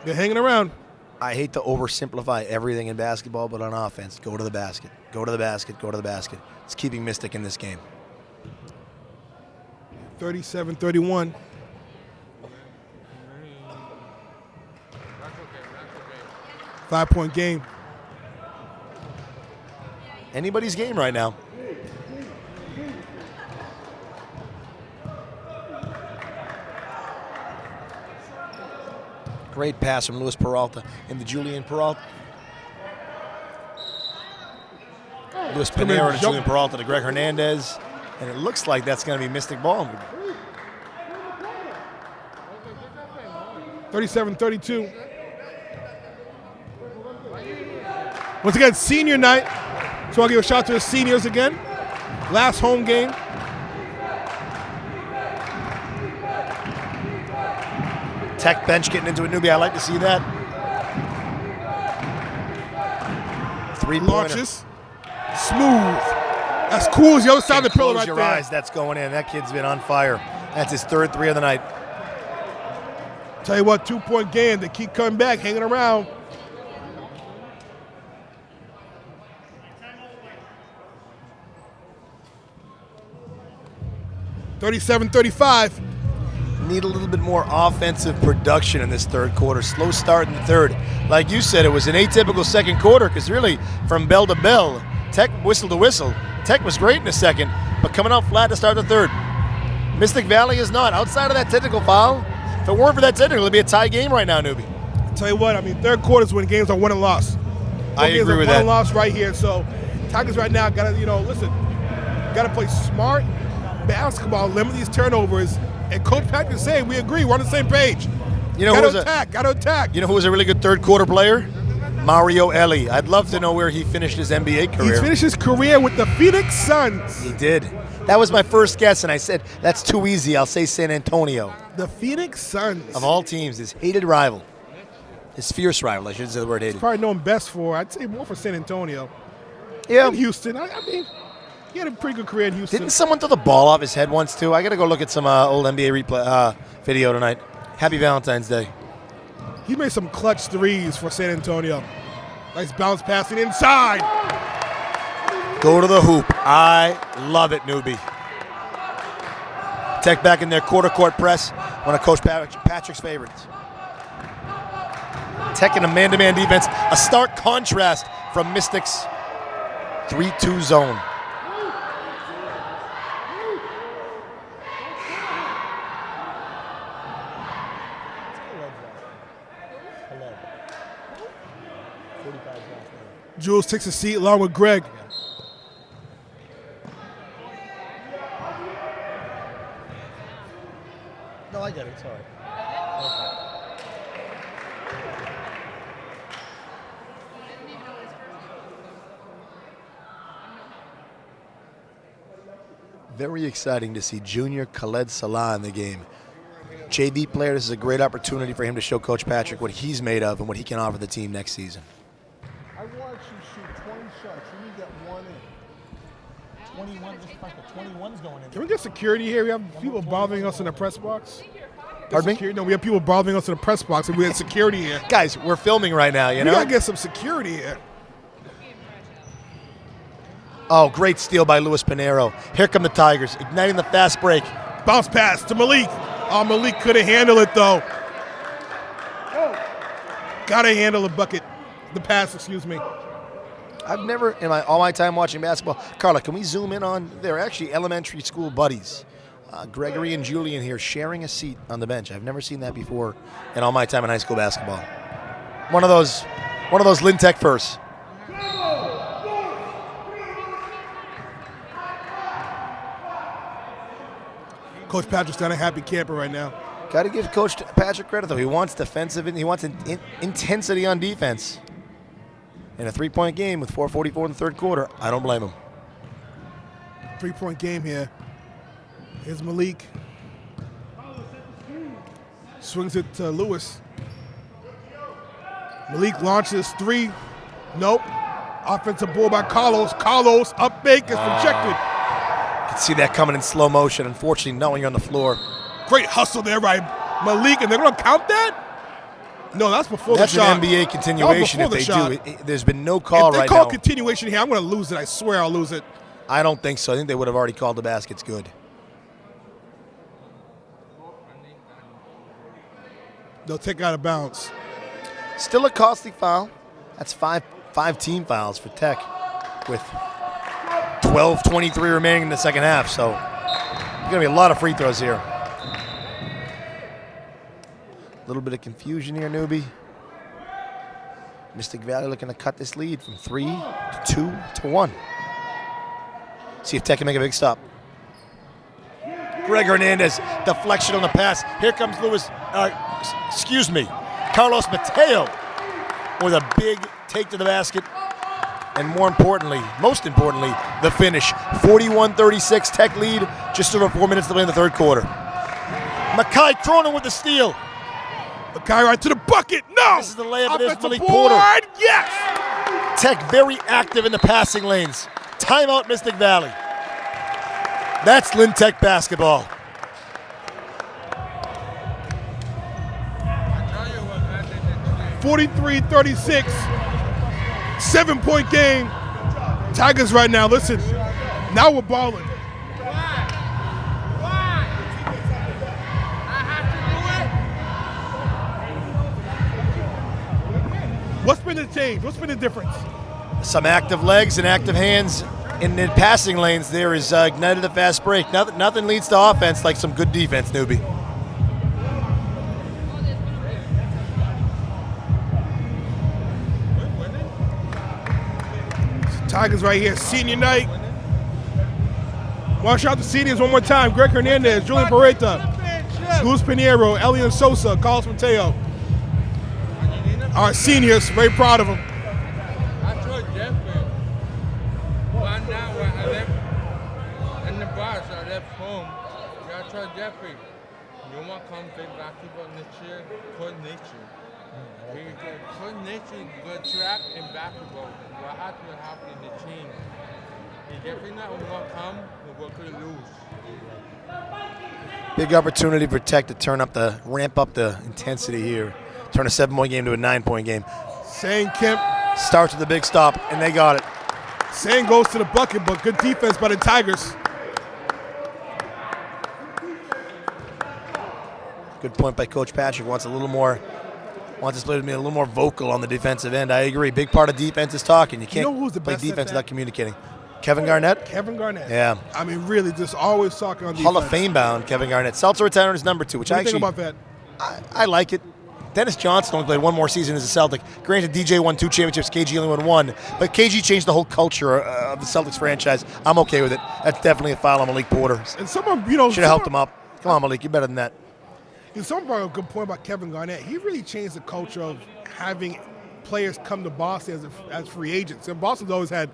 S1: They're hanging around.
S2: I hate to oversimplify everything in basketball, but on offense, go to the basket. Go to the basket. Go to the basket. It's keeping Mystic in this game.
S1: 37-31.
S4: That's okay.
S1: 5-point game.
S2: Anybody's game right now. Great pass from Luis Peralta into Julian Peralta. Luis Pinero to Julian Peralta to Greg Hernandez. And it looks like that's going to be Mystic ball.
S1: 37-32. Once again, senior night. So I'll give a shout out to the seniors again. Last home game.
S2: Tech bench getting into a newbie. I like to see that. 3-pointer.
S1: Launches. Smooth. That's cool as the other side of the pillar
S2: Close
S1: right
S2: your
S1: there.
S2: eyes. That's going in. That kid's been on fire. That's his third 3 of the night.
S1: Tell you what, 2-point game. They keep coming back, hanging around. (37-35).
S2: Need a little bit more offensive production in this third quarter. Slow start in the third. Like you said, it was an atypical second quarter because really from bell to bell, Tech whistle to whistle. Tech was great in the second, but coming out flat to start the third. Mystic Valley is not. Outside of that technical foul, if it weren't for that technical, it'd be a tie game right now, newbie.
S1: Tell you what, I mean, third quarters when games are won and lost.
S2: I
S1: Games
S2: agree
S1: are
S2: with
S1: won
S2: that.
S1: and lost right here. So Tigers right now got to, listen, got to play smart basketball, limit these turnovers. And Coach Patrick is saying, we agree, we're on the same page.
S2: You know
S1: Got
S2: who was
S1: to attack, got to attack.
S2: You know who was a really good third quarter player? Mario Ellie. I'd love to know where he finished his NBA career.
S1: He finished his career with the Phoenix Suns.
S2: He did. That was my first guess, and I said, that's too easy. I'll say San Antonio.
S1: The Phoenix Suns.
S2: Of all teams, his hated rival. His fierce rival, I shouldn't say the word hated.
S1: Probably known best for, I'd say more for San Antonio.
S2: Yeah.
S1: And Houston. I mean, he had a pretty good career in Houston.
S2: Didn't someone throw the ball off his head once, too? I got to go look at some old NBA replay video tonight. Happy Valentine's Day.
S1: He made some clutch threes for San Antonio. Nice bounce passing inside.
S2: Go to the hoop. I love it, newbie. Tech back in their quarter court press. One of Coach Patrick's favorites. Tech in a man-to-man defense. A stark contrast from Mystics' 3-2 zone.
S1: Jules takes a seat along with Greg.
S2: No, I get it. Sorry. Very exciting to see junior Khaled Salah in the game. JV player, this is a great opportunity for him to show Coach Patrick what he's made of and what he can offer the team next season.
S5: I watched you shoot 20 shots. You didn't get one in. 21, just like the 21's going in.
S1: Can we get security here? We have people bothering us in the press box.
S2: Pardon me?
S1: No, we have people bothering us in the press box, and we had security here.
S2: Guys, we're filming right now, you
S1: We
S2: know?
S1: gotta get some security here.
S2: Oh, great steal by Luis Pinheiro. Here come the Tigers, igniting the fast break.
S1: Bounce pass to Malik. Oh, Malik couldn't handle it though. Gotta handle the bucket. The pass, excuse me.
S2: I've never, in all my time watching basketball, Carla, can we zoom in on, they're actually elementary school buddies. Gregory and Julian here sharing a seat on the bench. I've never seen that before in all my time in high school basketball. One of those Lynn Tech firsts.
S1: Coach Patrick's not a happy camper right now.
S2: Got to give Coach Patrick credit, though. He wants defensive, and he wants intensity on defense. In a three-point game with 4:44 in the third quarter, I don't blame him.
S1: 3-point game here. Here's Malik. Swings it to Lewis. Malik launches three. Nope. Offensive ball by Carlos. Carlos up fake is rejected.
S2: You can see that coming in slow motion. Unfortunately, not when you're on the floor.
S1: Great hustle there by Malik, and they're going to count that? No, that's before
S2: That's
S1: the shot.
S2: an NBA continuation if
S1: That
S2: they
S1: was before
S2: do.
S1: the shot.
S2: There's been no call
S1: If they
S2: right
S1: call
S2: now.
S1: continuation here, I'm going to lose it. I swear I'll lose it.
S2: I don't think so. I think they would have already called the baskets good.
S1: They'll take out of bounds.
S2: Still a costly foul. That's five team fouls for Tech with 12:23 remaining in the second half. So there's going to be a lot of free throws here. A little bit of confusion here, newbie. Mystic Valley looking to cut this lead from 3 to 2 to 1. See if Tech can make a big stop. Greg Hernandez, deflection on the pass. Here comes Carlos Mateo with a big take to the basket. And most importantly, the finish. 41-36 Tech lead, just over 4 minutes to play in the third quarter. Mackay Cronin with the steal.
S1: Mackay right to the bucket. No!
S2: This is the layup. It is
S1: Offensive
S2: Malik
S1: board.
S2: Porter.
S1: Yes!
S2: Tech very active in the passing lanes. Timeout, Mystic Valley. That's Lynn Tech basketball.
S4: I tell you what, man, they did
S1: 43-36. 7-point game. Tigers right now. Listen, now we're balling.
S4: Why? Why? I have to do it?
S1: What's been the change? What's been the difference?
S2: Some active legs and active hands in the passing lanes there is ignited a fast break. Nothing leads to offense like some good defense, newbie.
S1: Tigers right here, senior night. Watch out the seniors one more time. Greg Hernandez, Julian Pereta, Luis Pinheiro, Elian Sosa, Carlos Mateo. Our seniors, very proud of them.
S4: I told Jeffrey. Right now, when I left in the bus, I left home. I told Jeffrey, you want to come play basketball next year? Coordination. Coordination, good track and basketball. What has to happen in the team? If Jeffrey not going to come, we're going to lose.
S2: Big opportunity for Tech to ramp up the intensity here. Turn a 7-point game to a 9-point game.
S1: Sang Kemp.
S2: Starts with a big stop, and they got it.
S1: Sang goes to the bucket, but good defense by the Tigers.
S2: Good point by Coach Patrick. Wants this player to be a little more vocal on the defensive end. I agree. Big part of defense is talking. You can't
S1: who's the
S2: play
S1: best at
S2: defense
S1: that?
S2: without communicating. Kevin Garnett?
S1: Kevin Garnett.
S2: Yeah.
S1: I mean, really, just always talking on defense.
S2: Hall of Fame bound Kevin Garnett. Seltzer retired his number 2, which
S1: What
S2: I
S1: do you
S2: actually
S1: think about that?
S2: I like it. Dennis Johnson only played one more season as a Celtic. Granted, DJ won 2 championships, KG only won 1. But KG changed the whole culture of the Celtics franchise. I'm okay with it. That's definitely a foul on Malik Porter.
S1: And someone,
S2: Should have helped him up. Come on, Malik, you're better than that.
S1: Someone brought up a good point about Kevin Garnett. He really changed the culture of having players come to Boston as free agents. And Boston's always had,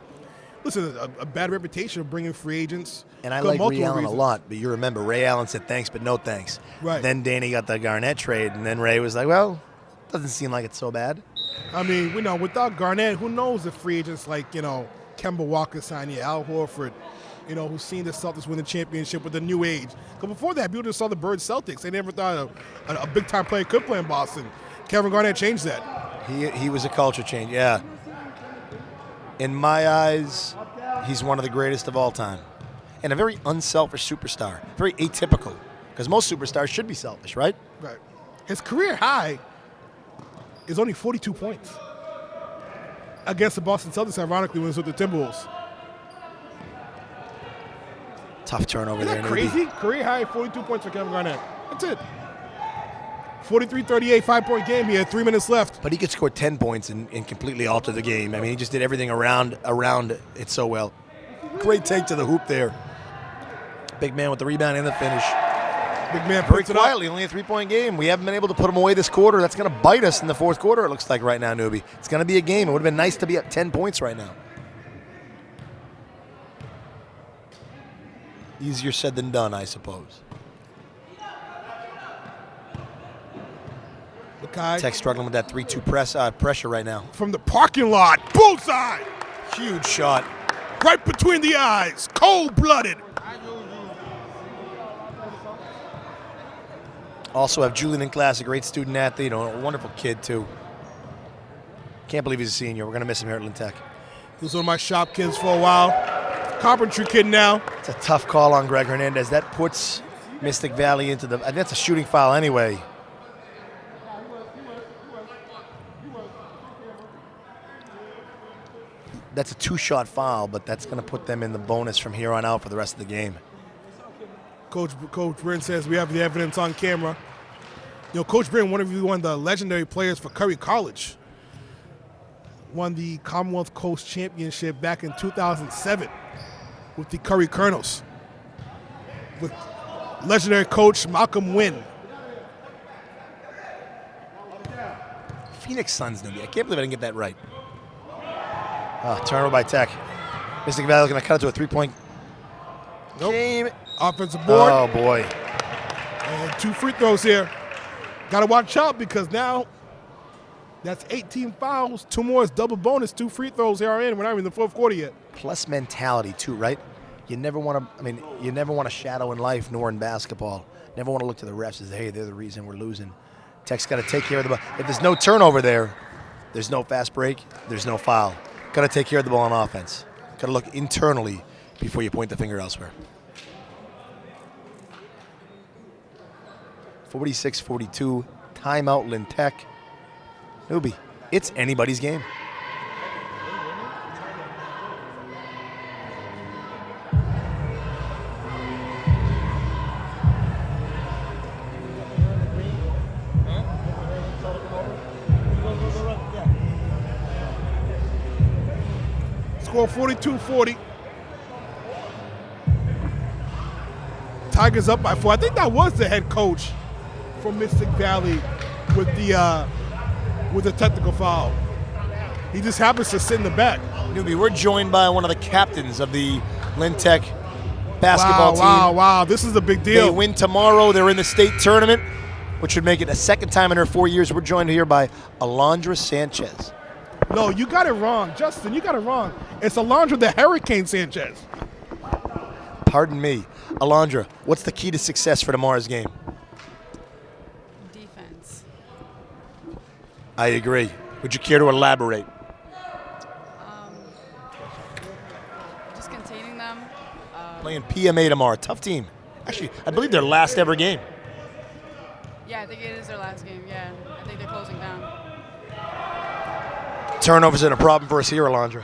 S1: a bad reputation of bringing free agents.
S2: And I
S1: for
S2: like Ray
S1: multiple
S2: Allen
S1: reasons.
S2: a lot, but you remember Ray Allen said thanks, but no thanks.
S1: Right.
S2: Then Danny got the Garnett trade, and then Ray was like, well, doesn't seem like it's so bad.
S1: I mean, without Garnett, who knows if free agents like, Kemba Walker signing Al Horford, who's seen the Celtics win the championship with the new age. Because before that, people just saw the Bird Celtics. They never thought a big-time player could play in Boston. Kevin Garnett changed that.
S2: He was a culture change, yeah. In my eyes, he's one of the greatest of all time. And a very unselfish superstar. Very atypical. Because most superstars should be selfish, right?
S1: Right. His career high is only 42 points against the Boston Celtics, ironically, when it's with the Timberwolves.
S2: Tough turnover
S1: Isn't
S2: there.
S1: that crazy? Career high, 42 points for Kevin Garnett. That's it. 43-38, 5-point game. He had 3 minutes left.
S2: But he could score 10 points and completely alter the game. I mean, he just did everything around it so well. Great take to the hoop there. Big man with the rebound and the finish.
S1: Big man
S2: Very
S1: puts it up.
S2: quietly, only a 3-point game. We haven't been able to put him away this quarter. That's going to bite us in the fourth quarter, it looks like right now, newbie. It's going to be a game. It would have been nice to be up 10 points right now. Easier said than done, I suppose.
S1: Makai
S2: Tech struggling with that 3-2 pressure right now.
S1: from the parking lot. Bullseye.
S2: Huge shot.
S1: Right between the eyes. Cold-blooded.
S2: Also have Julian in class, a great student athlete, a wonderful kid too. Can't believe he's a senior. We're going to miss him here at Lynn Tech.
S1: He was one of my shop kids for a while. Carpentry kid now.
S2: It's a tough call on Greg Hernandez. That puts Mystic Valley into I think that's a shooting foul anyway. That's a 2-shot foul, but that's going to put them in the bonus from here on out for the rest of the game.
S1: Coach Bryn says we have the evidence on camera. Coach Bryn, one of the legendary players for Curry College. Won the Commonwealth Coast Championship back in 2007 with the Curry Colonels. With legendary coach Malcolm Wynn.
S2: Phoenix Suns, newbie. I can't believe I didn't get that right. Turnover by Tech. Mystic Valley is going to cut it to a 3-point game.
S1: Offensive board.
S2: Oh, boy.
S1: And 2 free throws here. Got to watch out because now that's 18 fouls. 2 more is double bonus. 2 free throws here are in. We're not even in the fourth quarter yet.
S2: Plus mentality, too, right? you never want to. I mean, you never want to shadow in life, nor in basketball. Never want to look to the refs as, hey, they're the reason we're losing. Tech's got to take care of the ball. If there's no turnover there, there's no fast break, there's no foul. Got to take care of the ball on offense. Got to look internally before you point the finger elsewhere. 46-42, timeout, Lynn Tech. Newbie, it's anybody's game.
S1: Score 42-40. Tigers up by 4. I think that was the head coach from Mystic Valley with the technical foul. He just happens to sit in the back.
S2: Newbie, we're joined by one of the captains of the Lynn Tech basketball team.
S1: Wow. This is a big deal.
S2: They win tomorrow. They're in the state tournament, which would make it a second time in her 4 years. We're joined here by Alondra Sanchez.
S1: No, you got it wrong. Justin, you got it wrong. It's Alondra the Hurricane Sanchez.
S2: Pardon me. Alondra, what's the key to success for tomorrow's game?
S3: Defense.
S2: I agree. Would you care to elaborate?
S3: Just containing them.
S2: Playing PMA tomorrow. Tough team. Actually, I believe their last ever game.
S3: Yeah, I think it is their last game. Yeah, I think they're closing down.
S2: Turnovers are a problem for us here, Alondra.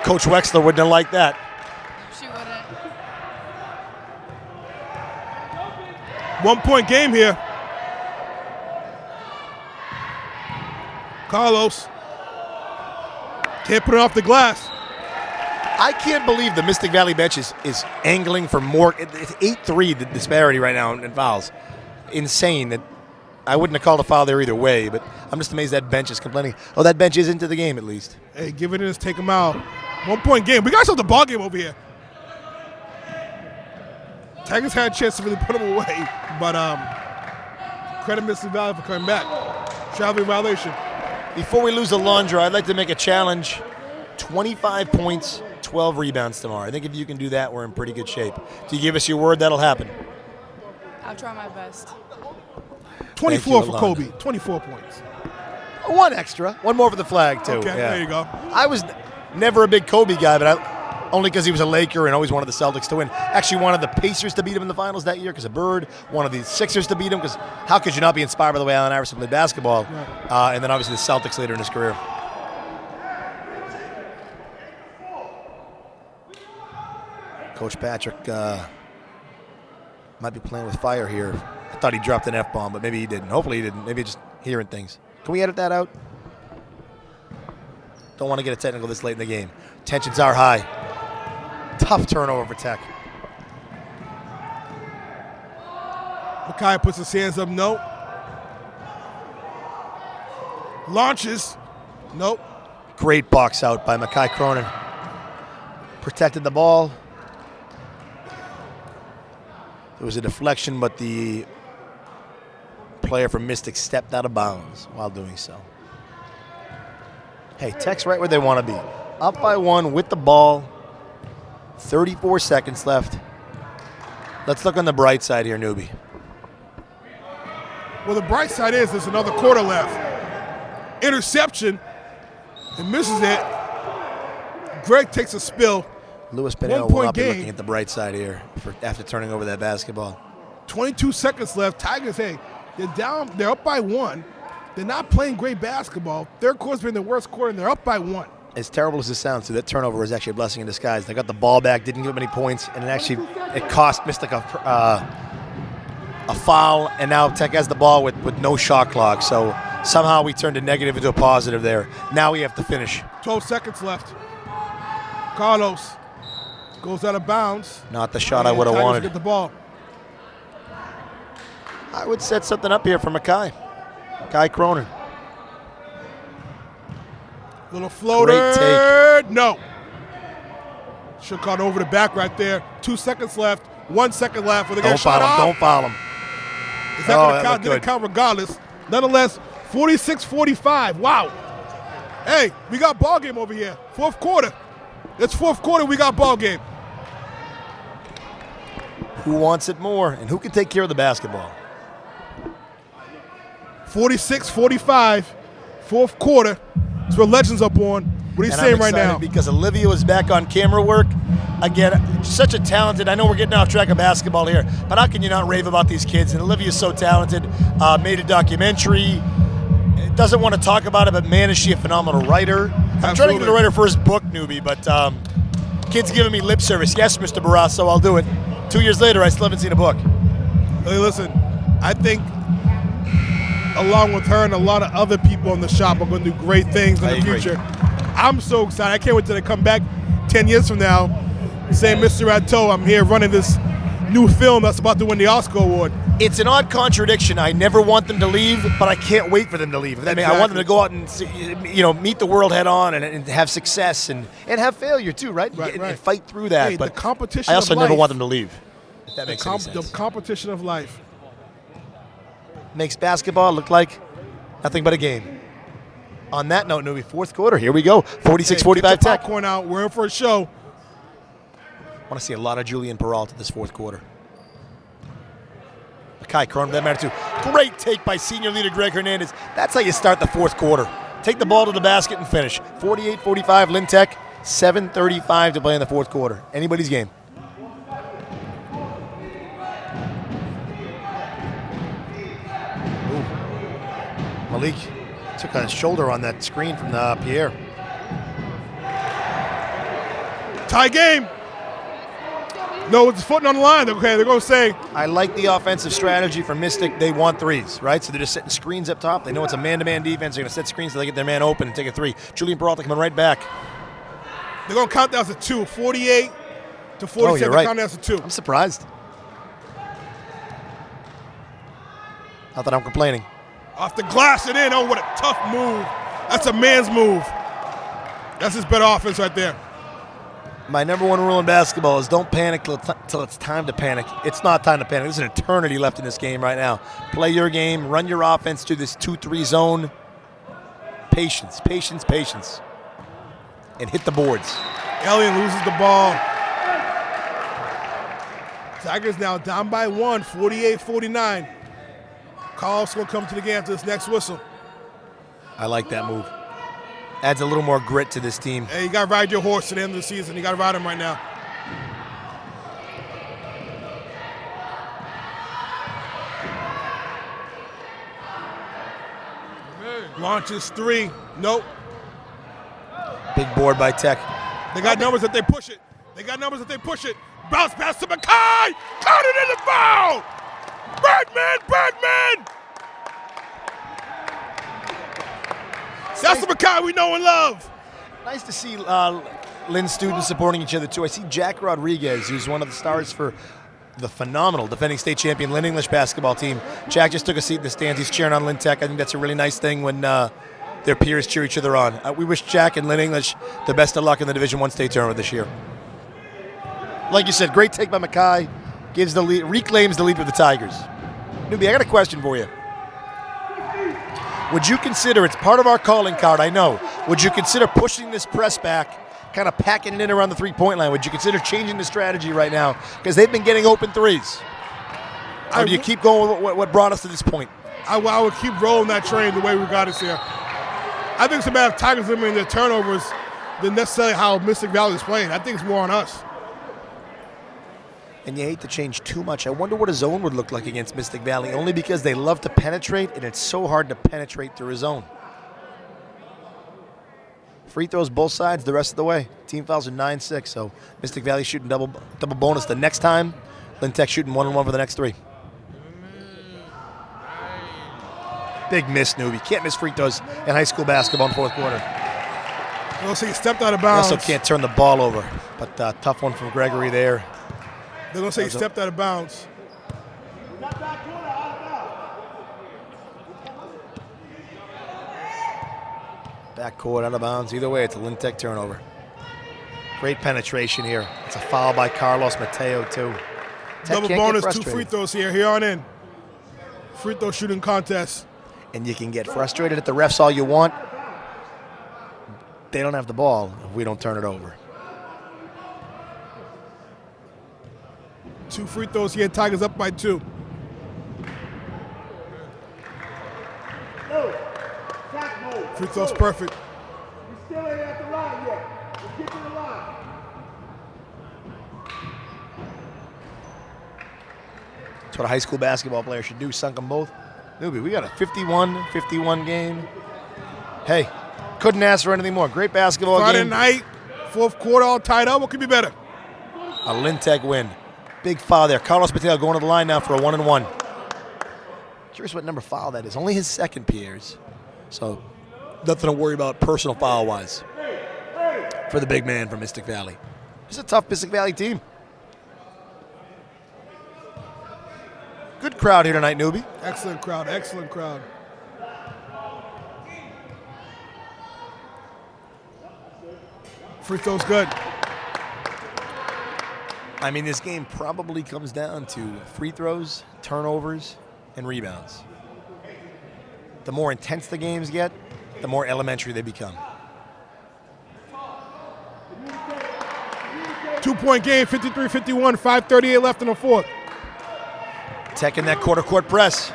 S2: Coach Wexler wouldn't have liked that.
S3: She wouldn't.
S1: 1 point game here. Carlos can't put it off the glass.
S2: I can't believe the Mystic Valley bench is angling for more. It's 8-3, the disparity right now in fouls. Insane. That I wouldn't have called a foul there either way, but I'm just amazed that bench is complaining. Oh, that bench is into the game at least.
S1: Hey, give it in, take him out. 1 point game. We got ourselves a ball game over here. Tigers had a chance to really put him away, but credit Mystic Valley for coming back. Traveling violation.
S2: Before we lose Alondra, I'd like to make a challenge. 25 points, 12 rebounds tomorrow. I think if you can do that, we're in pretty good shape. Do you give us your word that'll happen?
S3: I'll try my best.
S1: 24
S2: Thank you,
S1: for
S2: Alondra.
S1: Kobe. 24 points.
S2: One extra. One more for the flag, too.
S1: Okay,
S2: Yeah.
S1: there you go.
S2: I was never a big Kobe guy, but only because he was a Laker and always wanted the Celtics to win. Actually wanted the Pacers to beat him in the finals that year because of Bird. Wanted the Sixers to beat him because how could you not be inspired by the way Allen Iverson played basketball?
S1: Right.
S2: And then obviously the Celtics later in his career. Coach Patrick might be playing with fire here. I thought he dropped an F-bomb, but maybe he didn't. Hopefully he didn't. Maybe just hearing things. Can we edit that out? Don't want to get a technical this late in the game. Tensions are high. Tough turnover for Tech.
S1: Makai puts his hands up, no. Launches, nope.
S2: Great box out by Makai Cronin. Protected the ball. It was a deflection, but the player from Mystic stepped out of bounds while doing so. Hey, Tech's right where they want to be. Up by 1 with the ball. 34 seconds left. Let's look on the bright side here, newbie.
S1: Well, the bright side is there's another quarter left. Interception, and misses it. Greg takes a spill.
S2: Lewis Pinell
S1: 1
S2: will not
S1: point
S2: be
S1: game.
S2: looking at the bright side here after turning over that basketball.
S1: 22 seconds left. Tigers, hey, they're down. They're up by 1. They're not playing great basketball. Third quarter's been the worst quarter, and they're up by 1.
S2: As terrible as this sounds, that turnover was actually a blessing in disguise. They got the ball back, didn't give up any points, and it cost Mystic a foul, and now Tech has the ball with no shot clock. So somehow we turned a negative into a positive there. Now we have to finish.
S1: 12 seconds left. Carlos goes out of bounds.
S2: Not the shot I would have
S1: Tigers
S2: wanted.
S1: get the ball.
S2: I would set something up here for Makai Cronin.
S1: Little floater. No. Should have caught over the back right there. 2 seconds left. 1 second left. Don't
S2: foul him. Don't foul him.
S1: Is that going to count? Didn't count regardless. Nonetheless, 46-45. Wow. Hey, we got ball game over here. Fourth quarter. It's fourth quarter. We got ball game.
S2: Who wants it more, and who can take care of the basketball?
S1: 46-45, fourth quarter. That's what Legends up on. What are you
S2: And
S1: saying
S2: I'm
S1: right
S2: excited
S1: now?
S2: because Olivia was back on camera work. Again, such a talented, I know we're getting off track of basketball here, but how can you not rave about these kids? And Olivia's so talented, made a documentary, doesn't want to talk about it, but man, is she a phenomenal writer. I'm trying to get her to write her first book, newbie, but kid's giving me lip service. Yes, Mr. Barrasso, I'll do it. 2 years later, I still haven't seen a book.
S1: Hey, listen, I think along with her and a lot of other people in the shop are going to do great things in
S2: I
S1: the
S2: agree.
S1: future. I'm so excited. I can't wait till they come back 10 years from now saying, Mr. Ratteau, I'm here running this new film that's about to win the Oscar Award.
S2: It's an odd contradiction. I never want them to leave, but I can't wait for them to leave. I want them to go out and meet the world head on and have success and have failure too, right?
S1: Right,
S2: and
S1: right.
S2: fight through that.
S1: Hey,
S2: but
S1: the competition
S2: I also
S1: of
S2: never
S1: life.
S2: want them to leave. If that makes any sense.
S1: The competition of life.
S2: Makes basketball look like nothing but a game. On that note, Newbie, fourth quarter. Here we go. 46-45
S1: Get your
S2: Tech.
S1: popcorn out. We're in for a show.
S2: I want to see a lot of Julian Peralta this fourth quarter. Makai Cron, that matter too. Great take by senior leader Greg Hernandez. That's how you start the fourth quarter. Take the ball to the basket and finish. 48-45 Lynn Tech. 7:35 to play in the fourth quarter. Anybody's game. Ooh. Malik took on his shoulder on that screen from Pierre.
S1: Tie game. No, it's footing on the line. Okay, they're going to say.
S2: I like the offensive strategy for Mystic. They want threes, right? So they're just setting screens up top. They know it's a man-to-man defense. They're going to set screens so they get their man open and take a three. Julian Peralta coming right back.
S1: They're going to count that as a 2. 48 to 47.
S2: Oh, you're right.
S1: Count that as a 2.
S2: I'm surprised. Not that I'm complaining.
S1: Off the glass and in. Oh, what a tough move. That's a man's move. That's his better offense right there.
S2: My number one rule in basketball is don't panic till it's time to panic. It's not time to panic. There's an eternity left in this game right now. Play your game. Run your offense through this 2-3 zone. Patience, patience, patience. And hit the boards.
S1: Alien loses the ball. Tigers now down by 1, 48-49. Carl's going to come to the game after this next whistle.
S2: I like that move. Adds a little more grit to this team.
S1: Hey, you got to ride your horse to the end of the season. You got to ride him right now. Launches 3. Nope.
S2: Big board by Tech.
S1: They got numbers that they push it. They got numbers that they push it. Bounce pass to Makai. Count it in the foul. Birdman, Birdman. That's the Makai we know and love.
S2: Nice to see Lynn students supporting each other too. I see Jack Rodriguez, who's one of the stars for the phenomenal defending state champion Lynn English basketball team. Jack just took a seat in the stands. He's cheering on Lynn Tech. I think that's a really nice thing when their peers cheer each other on. We wish Jack and Lynn English the best of luck in the Division I state tournament this year. Like you said, great take by Makai. Gives the lead, reclaims the lead with the Tigers. Newbie, I got a question for you. Would you consider, it's part of our calling card, I know, would you consider pushing this press back, kind of packing it in around the three-point line? Would you consider changing the strategy right now? Because they've been getting open threes. Or do you keep going with what brought us to this point?
S1: I would keep rolling that train the way we got us here. I think it's a matter of Tigers limiting their turnovers than necessarily how Mystic Valley is playing. I think it's more on us.
S2: And you hate to change too much. I wonder what a zone would look like against Mystic Valley, only because they love to penetrate, and it's so hard to penetrate through a zone. Free throws both sides the rest of the way. Team fouls are 9-6, so Mystic Valley shooting double bonus the next time. Lynn Tech shooting 1-1 for the next 3. Big miss, Newbie. Can't miss free throws in high school basketball in the fourth quarter.
S1: We'll see, he stepped out of
S2: You
S1: bounds.
S2: also can't turn the ball over, but tough one from Gregory there.
S1: They're going to say he stepped out of bounds.
S2: Backcourt out of bounds. Either way, it's a Lynn Tech turnover. Great penetration here. It's a foul by Carlos Mateo, too. Tech
S1: Double
S2: can't get
S1: bonus, 2
S2: frustrated.
S1: free throws here on in. Free throw shooting contest.
S2: And you can get frustrated at the refs all you want. They don't have the ball if we don't turn it over.
S1: 2 free throws here. Tigers up by 2. Free throws perfect.
S5: Still ain't at the line yet. Let's get to the line.
S2: That's what a high school basketball player should do, sunk them both. Newbie, we got a 51-51 game. Hey, couldn't ask for anything more. Great basketball
S1: Friday
S2: game.
S1: night, 4th quarter, all tied up. What could be better?
S2: A Lintec win. Big foul there. Carlos Mateo going to the line now for a 1-and-1. Curious what number foul that is. Only his second, Pierre's. So nothing to worry about personal foul-wise for the big man from Mystic Valley. It's a tough Mystic Valley team. Good crowd here tonight, Newbie.
S1: Excellent crowd, excellent crowd. Free throw's good.
S2: I mean, this game probably comes down to free throws, turnovers, and rebounds. The more intense the games get, the more elementary they become.
S1: 2-point game, 53-51, 5:38 left in the 4th.
S2: Tech in that quarter court press.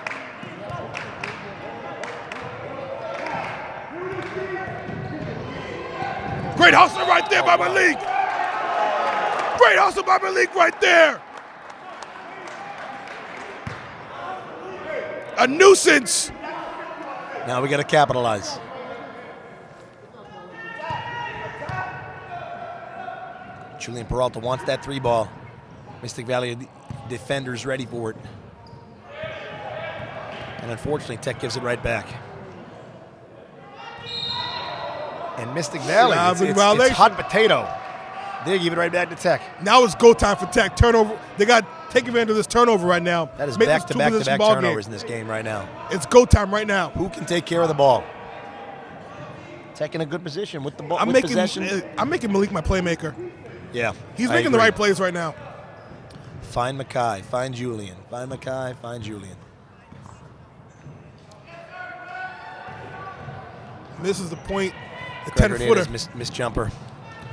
S1: Great hustle right there by Malik. Great hustle by Malik right there. A nuisance.
S2: Now we got to capitalize. Julian Peralta wants that 3 ball. Mystic Valley defenders ready for it. And unfortunately, Tech gives it right back. And Mystic Valley, it's hot potato. They give it right back to Tech.
S1: Now it's go time for Tech. Turnover. They got to take advantage of this turnover right now.
S2: That is
S1: Make this
S2: back-to-back
S1: ball
S2: turnovers
S1: game.
S2: in this game right now.
S1: It's go time right now.
S2: Who can take care of the ball? Tech in a good position with the ball.
S1: I'm making Malik my playmaker.
S2: Yeah,
S1: He's
S2: I
S1: making the
S2: agree.
S1: right plays right now.
S2: Find Mackay, find Julian. Find Mackay, find Julian.
S1: Misses the point. The
S2: Gregor
S1: 10-footer.
S2: Davis miss jumper.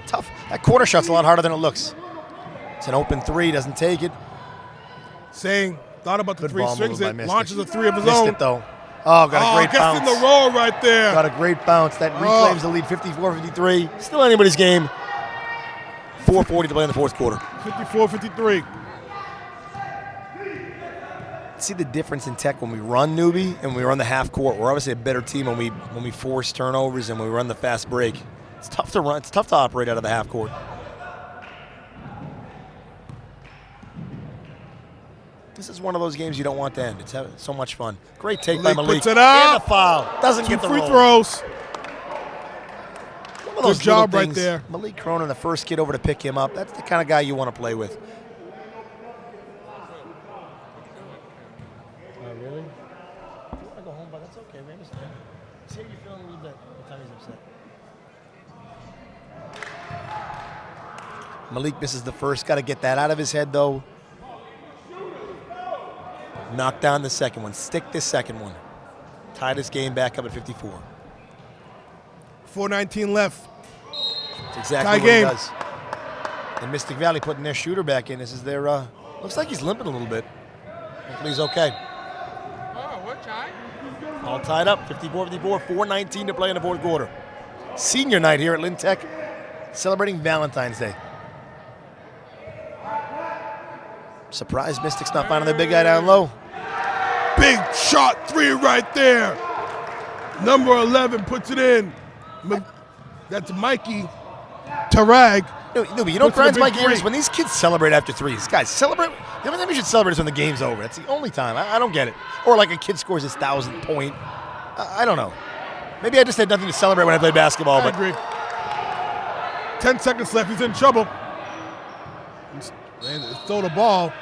S2: Tough. That corner shot's a lot harder than it looks. It's an open 3, doesn't take it.
S1: Saying, thought about the
S2: Good
S1: 3,
S2: ball
S1: strings
S2: movement
S1: it,
S2: by Mystic.
S1: launches a 3 of his
S2: Missed
S1: own.
S2: it though. Oh, got a great
S1: gets
S2: bounce.
S1: in the roll right there.
S2: Got a great bounce. That reclaims the lead 54-53. Still anybody's game. 4:40 to play in the 4th quarter.
S1: 54-53.
S2: See the difference in Tech when we run Newbie and when we run the half court. We're obviously a better team when we force turnovers and when we run the fast break. It's tough to run. It's tough to operate out of the half court. This is one of those games you don't want to end. It's so much fun. Great take by Malik.
S1: Puts it up.
S2: And a foul. Doesn't
S1: 2
S2: get the
S1: free
S2: roll.
S1: throws.
S2: One of those
S1: Good job
S2: little
S1: right
S2: things.
S1: there.
S2: Malik Cronin, the first kid over to pick him up. That's the kind of guy you want to play with. Really? If you want to go home, but that's okay, man. See how you're feeling a little bit. What time he's upset. Malik misses the first. Got to get that out of his head, though. Knock down the second one. Stick this second one. Tie this game back up at 54.
S1: 4:19 left.
S2: That's exactly
S1: Tie
S2: what
S1: game.
S2: he does. And Mystic Valley putting their shooter back in. This is their, looks like he's limping a little bit. Hopefully he's okay.
S4: Oh, what time?
S2: All tied up, 54-54, 4:19 to play in the 4th quarter. Senior night here at Lynn Tech, celebrating Valentine's Day. Surprised Mystics not finding their big guy down low.
S1: Big shot 3 right there. Number 11 puts it in. That's Mikey Tarag.
S2: No, but you know what
S1: Puts in a
S2: grinds
S1: big
S2: my gears?
S1: 3.
S2: When these kids celebrate after threes. Guys, celebrate. The only time you should celebrate is when the game's over. That's the only time. I don't get it. Or like a kid scores his 1,000th point. I don't know. Maybe I just had nothing to celebrate when I played basketball.
S1: I
S2: But
S1: agree. 10 seconds left. He's in trouble. They throw the ball,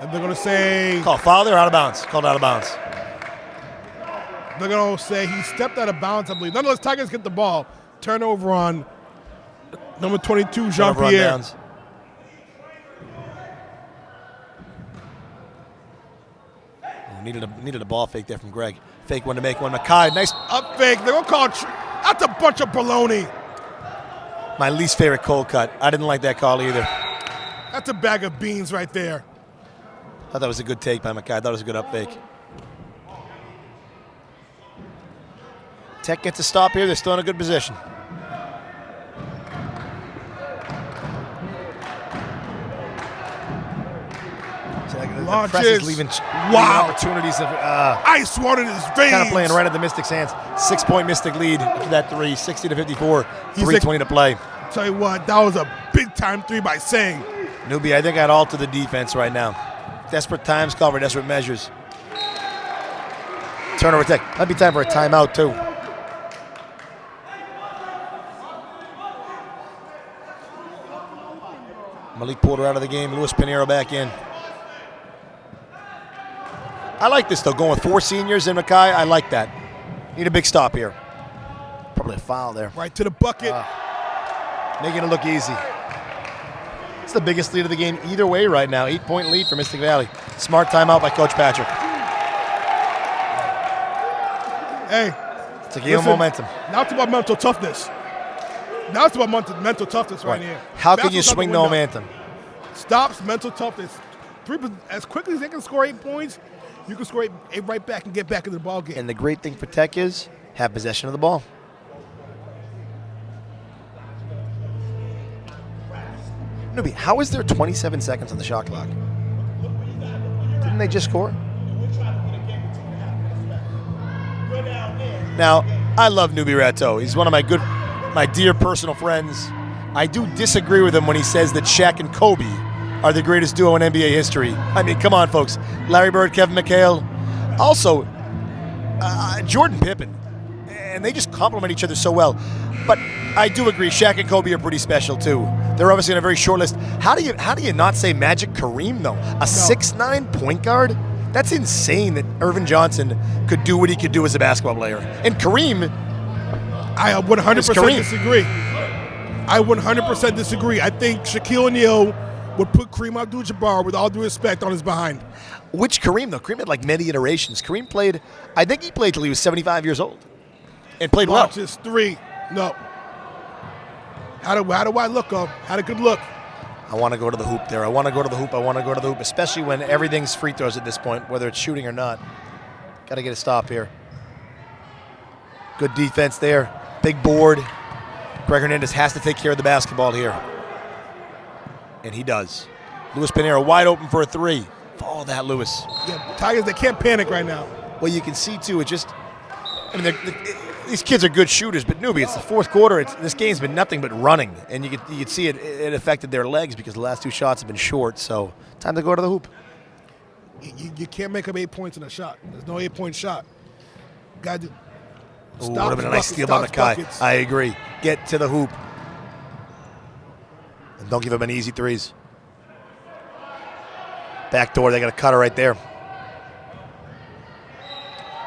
S1: and they're going to say
S2: call foul there, out of bounds. Called out of bounds.
S1: they're going to say he stepped out of bounds, I believe. Nonetheless, Tigers get the ball. Turnover on number 22,
S2: Turnover on
S1: Jean-Pierre.
S2: downs. Needed a ball fake there from Greg. Fake one to make one. Mackay, nice.
S1: Up fake. They're going to call that's a bunch of baloney.
S2: My least favorite cold cut. I didn't like that call either.
S1: That's a bag of beans right there.
S2: thought that was a good take by Mackay. I thought it was a good up fake. Tech gets a stop here. They're still in a good position.
S1: Launches.
S2: Leaving
S1: Wow.
S2: opportunities of
S1: Ice water in his veins.
S2: kind of playing right at the Mystics' hands. 6-point Mystic lead after that three, 60-54, 3:20 to play.
S1: Tell you what, that was a big-time three by Sang.
S2: Newbie, I think I'd alter the defense right now. Desperate times call for desperate measures. Turnover Tech. Might be time for a timeout, too. Malik Porter out of the game. Luis Pinheiro back in. I like this, though, going with 4 seniors in Mackay. I like that. Need a big stop here. Probably a foul there.
S1: Right to the bucket.
S2: Making it look easy. It's the biggest lead of the game either way right now. 8-point lead for Mystic Valley. Smart timeout by Coach Patrick.
S1: Hey.
S2: It's a game of momentum.
S1: Now it's about mental toughness. Now it's about mental toughness right here.
S2: How can you swing the momentum?
S1: Stops, mental toughness. As quickly as they can score 8 points, you can score eight right back and get back into the ball game.
S2: And the great thing for Tech is have possession of the ball. Newbie, how is there 27 seconds on the shot clock? Didn't they just score? Now, I love Newbie Rateau. He's one of my dear personal friends. I do disagree with him when he says that Shaq and Kobe are the greatest duo in NBA history. I mean, come on, folks. Larry Bird, Kevin McHale. Also, Jordan Pippen. And they just complement each other so well. But I do agree, Shaq and Kobe are pretty special, too. They're obviously on a very short list. How do you not say Magic Kareem, though? A 6'9" point guard? That's insane that Irvin Johnson could do what he could do as a basketball player. And Kareem,
S1: I 100% disagree. I 100% disagree. I think Shaquille O'Neal would put Kareem Abdul-Jabbar, with all due respect, on his behind.
S2: Which Kareem, though? Kareem had like many iterations. Kareem played, I think he played till he was 75 years old. And played well.
S1: Launches 3. No. How do I look up? Had a good look.
S2: I want to go to the hoop there. I want to go to the hoop, especially when everything's free throws at this point, whether it's shooting or not. Got to get a stop here. Good defense there. Big board. Greg Hernandez has to take care of the basketball here. And he does. Luis Pinheiro wide open for a 3. Follow that, Luis.
S1: Yeah, Tigers, they can't panic right now.
S2: Well, you can see, too, these kids are good shooters, but Newbie, it's the fourth quarter. This game's been nothing but running, and you could see it affected their legs because the last 2 shots have been short. So time to go to the hoop.
S1: You can't make up 8 points in a shot. There's no 8-point shot. Got to
S2: would have been a nice steal by Mackay. I agree. Get to the hoop. And don't give up any easy threes. Back door, they got a cutter right there.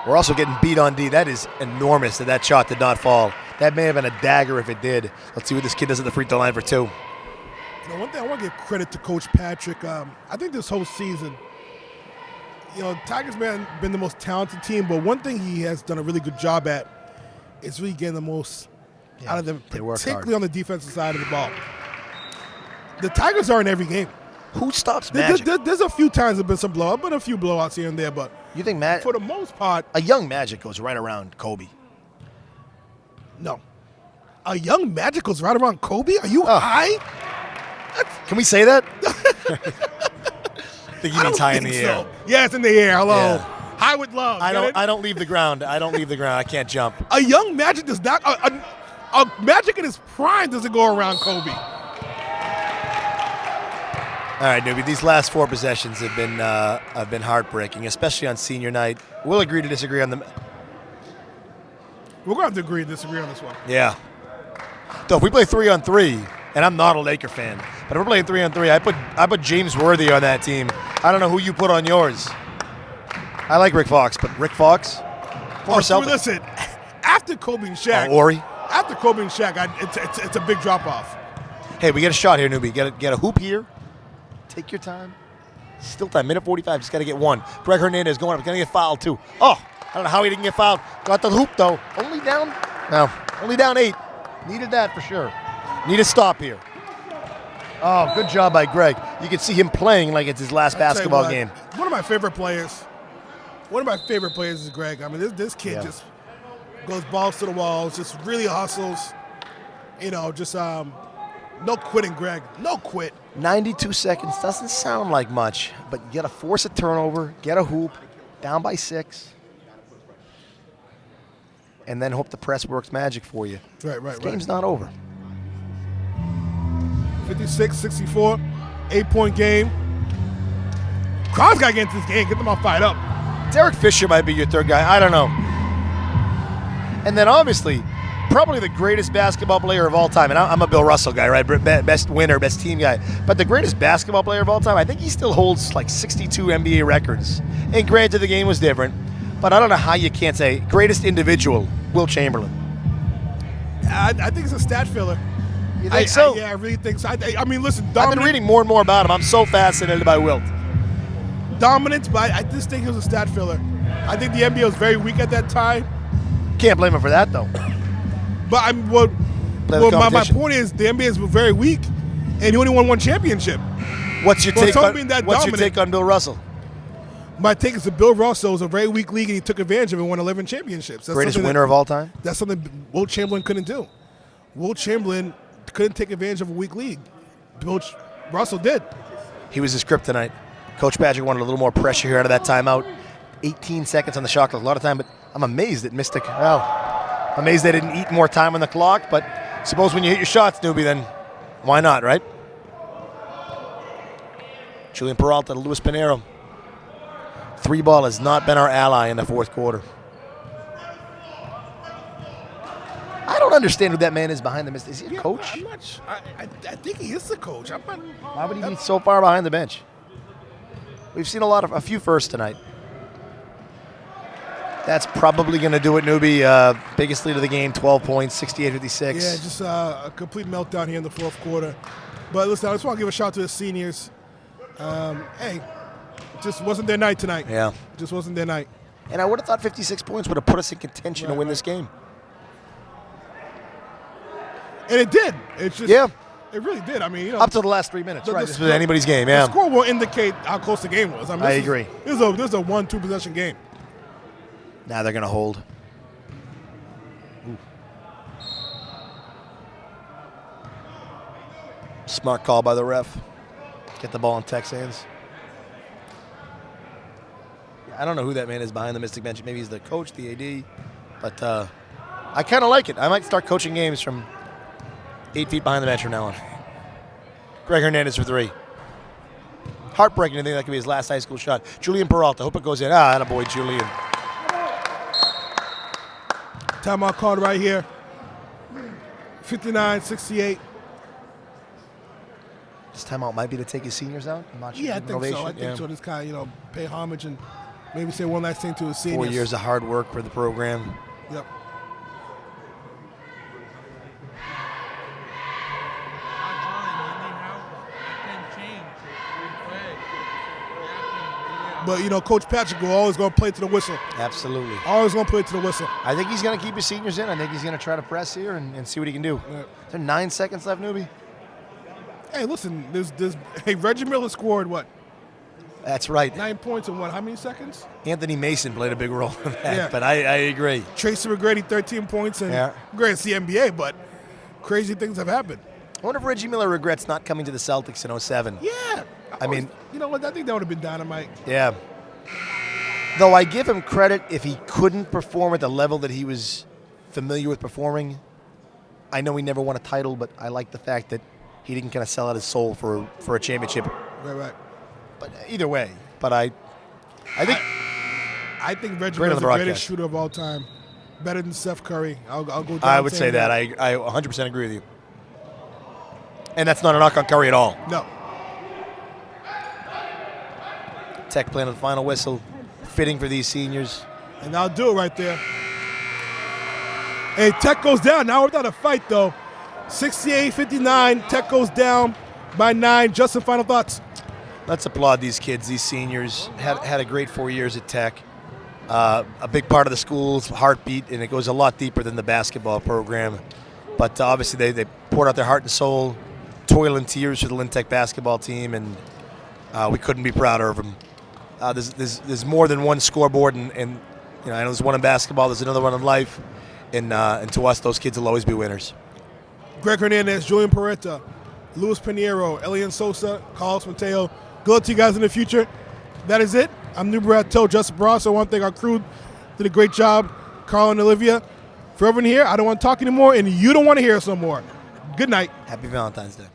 S2: We're also getting beat on D. That is enormous that shot did not fall. That may have been a dagger if it did. Let's see what this kid does at the free throw line for 2.
S1: You know, one thing I want to give credit to Coach Patrick. I think this whole season, Tigers man been the most talented team, but one thing he has done a really good job at is really getting the most out of them, particularly on the defensive side of the ball. The Tigers are in every game.
S2: Who stops Magic?
S1: There's a few times there's been some blowouts, but a few blowouts here and there. But
S2: you think
S1: for the most part,
S2: a young Magic goes right around Kobe?
S1: No, a young Magic goes right around Kobe. Are you high?
S2: Can we say that? I think he means high in the air.
S1: Yeah, it's in the air. Hello.
S2: Yeah.
S1: High with love.
S2: I don't leave the ground. I can't jump.
S1: A young Magic does not. A Magic in his prime doesn't go around Kobe.
S2: All right, Newbie. These last 4 possessions have been heartbreaking, especially on senior night. We'll agree to disagree on them.
S1: We're going to have to agree to disagree on this one.
S2: Yeah. So if we play 3-on-3, and I'm not a Laker fan, but if we're playing 3-on-3, I put James Worthy on that team. I don't know who you put on yours. I like Rick Fox, but Rick Fox, former Celtic.
S1: Listen, after Kobe and Shaq,
S2: Ori.
S1: After Kobe and Shaq, it's a big drop off.
S2: Hey, we get a shot here, Newbie. Get a hoop here. Take your time. Still time. Minute 45. Just got to get 1. Greg Hernandez going up. Going to get fouled too. Oh, I don't know how he didn't get fouled. Got the hoop though. Only down 8. Needed that for sure. Need a stop here. Oh, good job by Greg. You can see him playing like it's his last
S1: I tell you
S2: basketball
S1: what,
S2: game.
S1: One of my favorite players. One of my favorite players is Greg. I mean, this kid
S2: Yeah.
S1: just goes balls to the walls, just really hustles. Just no quitting, Greg. No quit.
S2: 92 seconds doesn't sound like much, but you got to force a turnover, get a hoop, down by 6, and then hope the press works magic for you.
S1: Right.
S2: This game's not over.
S1: 56-64, 8-point game. Crowd's got to get into this game, get them all fired up.
S2: Derek Fisher might be your third guy. I don't know. And then obviously, probably the greatest basketball player of all time. And I'm a Bill Russell guy, right? Best winner, best team guy. But the greatest basketball player of all time, I think he still holds like 62 NBA records. And granted, the game was different. But I don't know how you can't say greatest individual, Will Chamberlain.
S1: I think it's a stat filler.
S2: You think so?
S1: Yeah, I really think so. I mean, listen,
S2: I've been reading more and more about him. I'm so fascinated by Wilt.
S1: dominance, but I just think it was a stat filler. I think the NBA was very weak at that time.
S2: Can't blame him for that, though.
S1: But my point is the NBA is very weak, and he only won one championship.
S2: What's your
S1: Well,
S2: take
S1: something that
S2: what's your
S1: dominant-
S2: take on Bill Russell?
S1: My take is that Bill Russell was a very weak league, and he took advantage of it and won 11 championships. That's
S2: Greatest
S1: something
S2: winner of all time?
S1: That's something Will Chamberlain couldn't do. Will Chamberlain couldn't take advantage of a weak league. Russell did.
S2: He was his kryptonite. Coach Patrick wanted a little more pressure here out of that timeout. 18 seconds on the shot clock, a lot of time, but I'm amazed that Mystic, amazed they didn't eat more time on the clock, but suppose when you hit your shots, newbie, then why not, right? Julian Peralta to Luis Pinheiro. 3-ball has not been our ally in the fourth quarter. I don't understand who that man is behind the Mystic. Is he a coach?
S1: I'm not sure. I think he is the coach.
S2: Why would he be so far behind the bench? We've seen a few firsts tonight. That's probably going to do it, newbie. Biggest lead of the game, 12 points, 68-56.
S1: Yeah, just a complete meltdown here in the fourth quarter. But listen, I just want to give a shout out to the seniors. Hey, just wasn't their night tonight.
S2: Yeah.
S1: Just wasn't their night.
S2: And I would have thought 56 points would have put us in contention to win this game.
S1: And it did. It's just,
S2: Yeah.
S1: It really did. I mean,
S2: Up to the last 3 minutes, right? This was
S1: score-
S2: anybody's game,
S1: The
S2: yeah.
S1: score will indicate how close the game was.
S2: I agree.
S1: This is a 1-2 possession game.
S2: Now they're going to hold. Ooh. Smart call by the ref. Get the ball in Tech's hands. I don't know who that man is behind the Mystic bench. Maybe he's the coach, the AD. But I kind of like it. I might start coaching games from 8 feet behind the bench from now on. Greg Hernandez for 3. Heartbreaking to think that could be his last high school shot. Julian Peralta. Hope it goes in. Attaboy, Julian.
S1: Timeout called right here. 59-68.
S2: This timeout might be to take his seniors out. I'm not sure.
S1: Yeah, I
S2: Give
S1: think
S2: them
S1: so. I
S2: ovation.
S1: think so. Just kind of, pay homage and maybe say one last thing to his seniors.
S2: 4 years of hard work for the program.
S1: Yep. But, Coach Patrick will always going to play to the whistle.
S2: Absolutely.
S1: Always going to play to the whistle.
S2: I think he's going to keep his seniors in. I think he's going to try to press here and see what he can do.
S1: Yeah.
S2: Is there 9 seconds left, newbie?
S1: Hey, listen, Reggie Miller scored, what,
S2: That's right.
S1: 9 points in how many seconds?
S2: Anthony Mason played a big role in that,
S1: Yeah.
S2: but I agree.
S1: Tracy McGrady, 13 points. And granted, it's the NBA, but crazy things have happened.
S2: I wonder if Reggie Miller regrets not coming to the Celtics in 07.
S1: Yeah.
S2: I mean,
S1: you know what? I think that would have been dynamite.
S2: Yeah. Though I give him credit if he couldn't perform at the level that he was familiar with performing. I know he never won a title, but I like the fact that he didn't kind of sell out his soul for a championship.
S1: Right.
S2: But either way, I
S1: think Reggie
S2: Great on
S1: Miller's
S2: the
S1: the greatest
S2: broadcast.
S1: shooter of all time. Better than Steph Curry. I'll go down
S2: I would say
S1: saying
S2: that. I 100% agree with you. And that's not a knock on Curry at all.
S1: No.
S2: Tech playing on the final whistle, fitting for these seniors.
S1: And I'll do it right there. Hey, Tech goes down. Now without a fight, though. 68-59. Tech goes down by 9. Justin, final thoughts?
S2: Let's applaud these kids, these seniors. Had a great 4 years at Tech. A big part of the school's heartbeat, and it goes a lot deeper than the basketball program. But obviously they poured out their heart and soul. toil and tears for the Lynn Tech basketball team, and we couldn't be prouder of them. There's more than one scoreboard, and I know there's one in basketball, there's another one in life, and to us, those kids will always be winners.
S1: Greg Hernandez, Julian Peretta, Luis Pinheiro, Elian Sosa, Carlos Mateo. Good luck to you guys in the future. That is it. I'm New Brato, Justin Bras. I want to thank our crew. Did a great job. Carl and Olivia. For everyone here, I don't want to talk anymore, and you don't want to hear us no more. Good night.
S2: Happy Valentine's Day.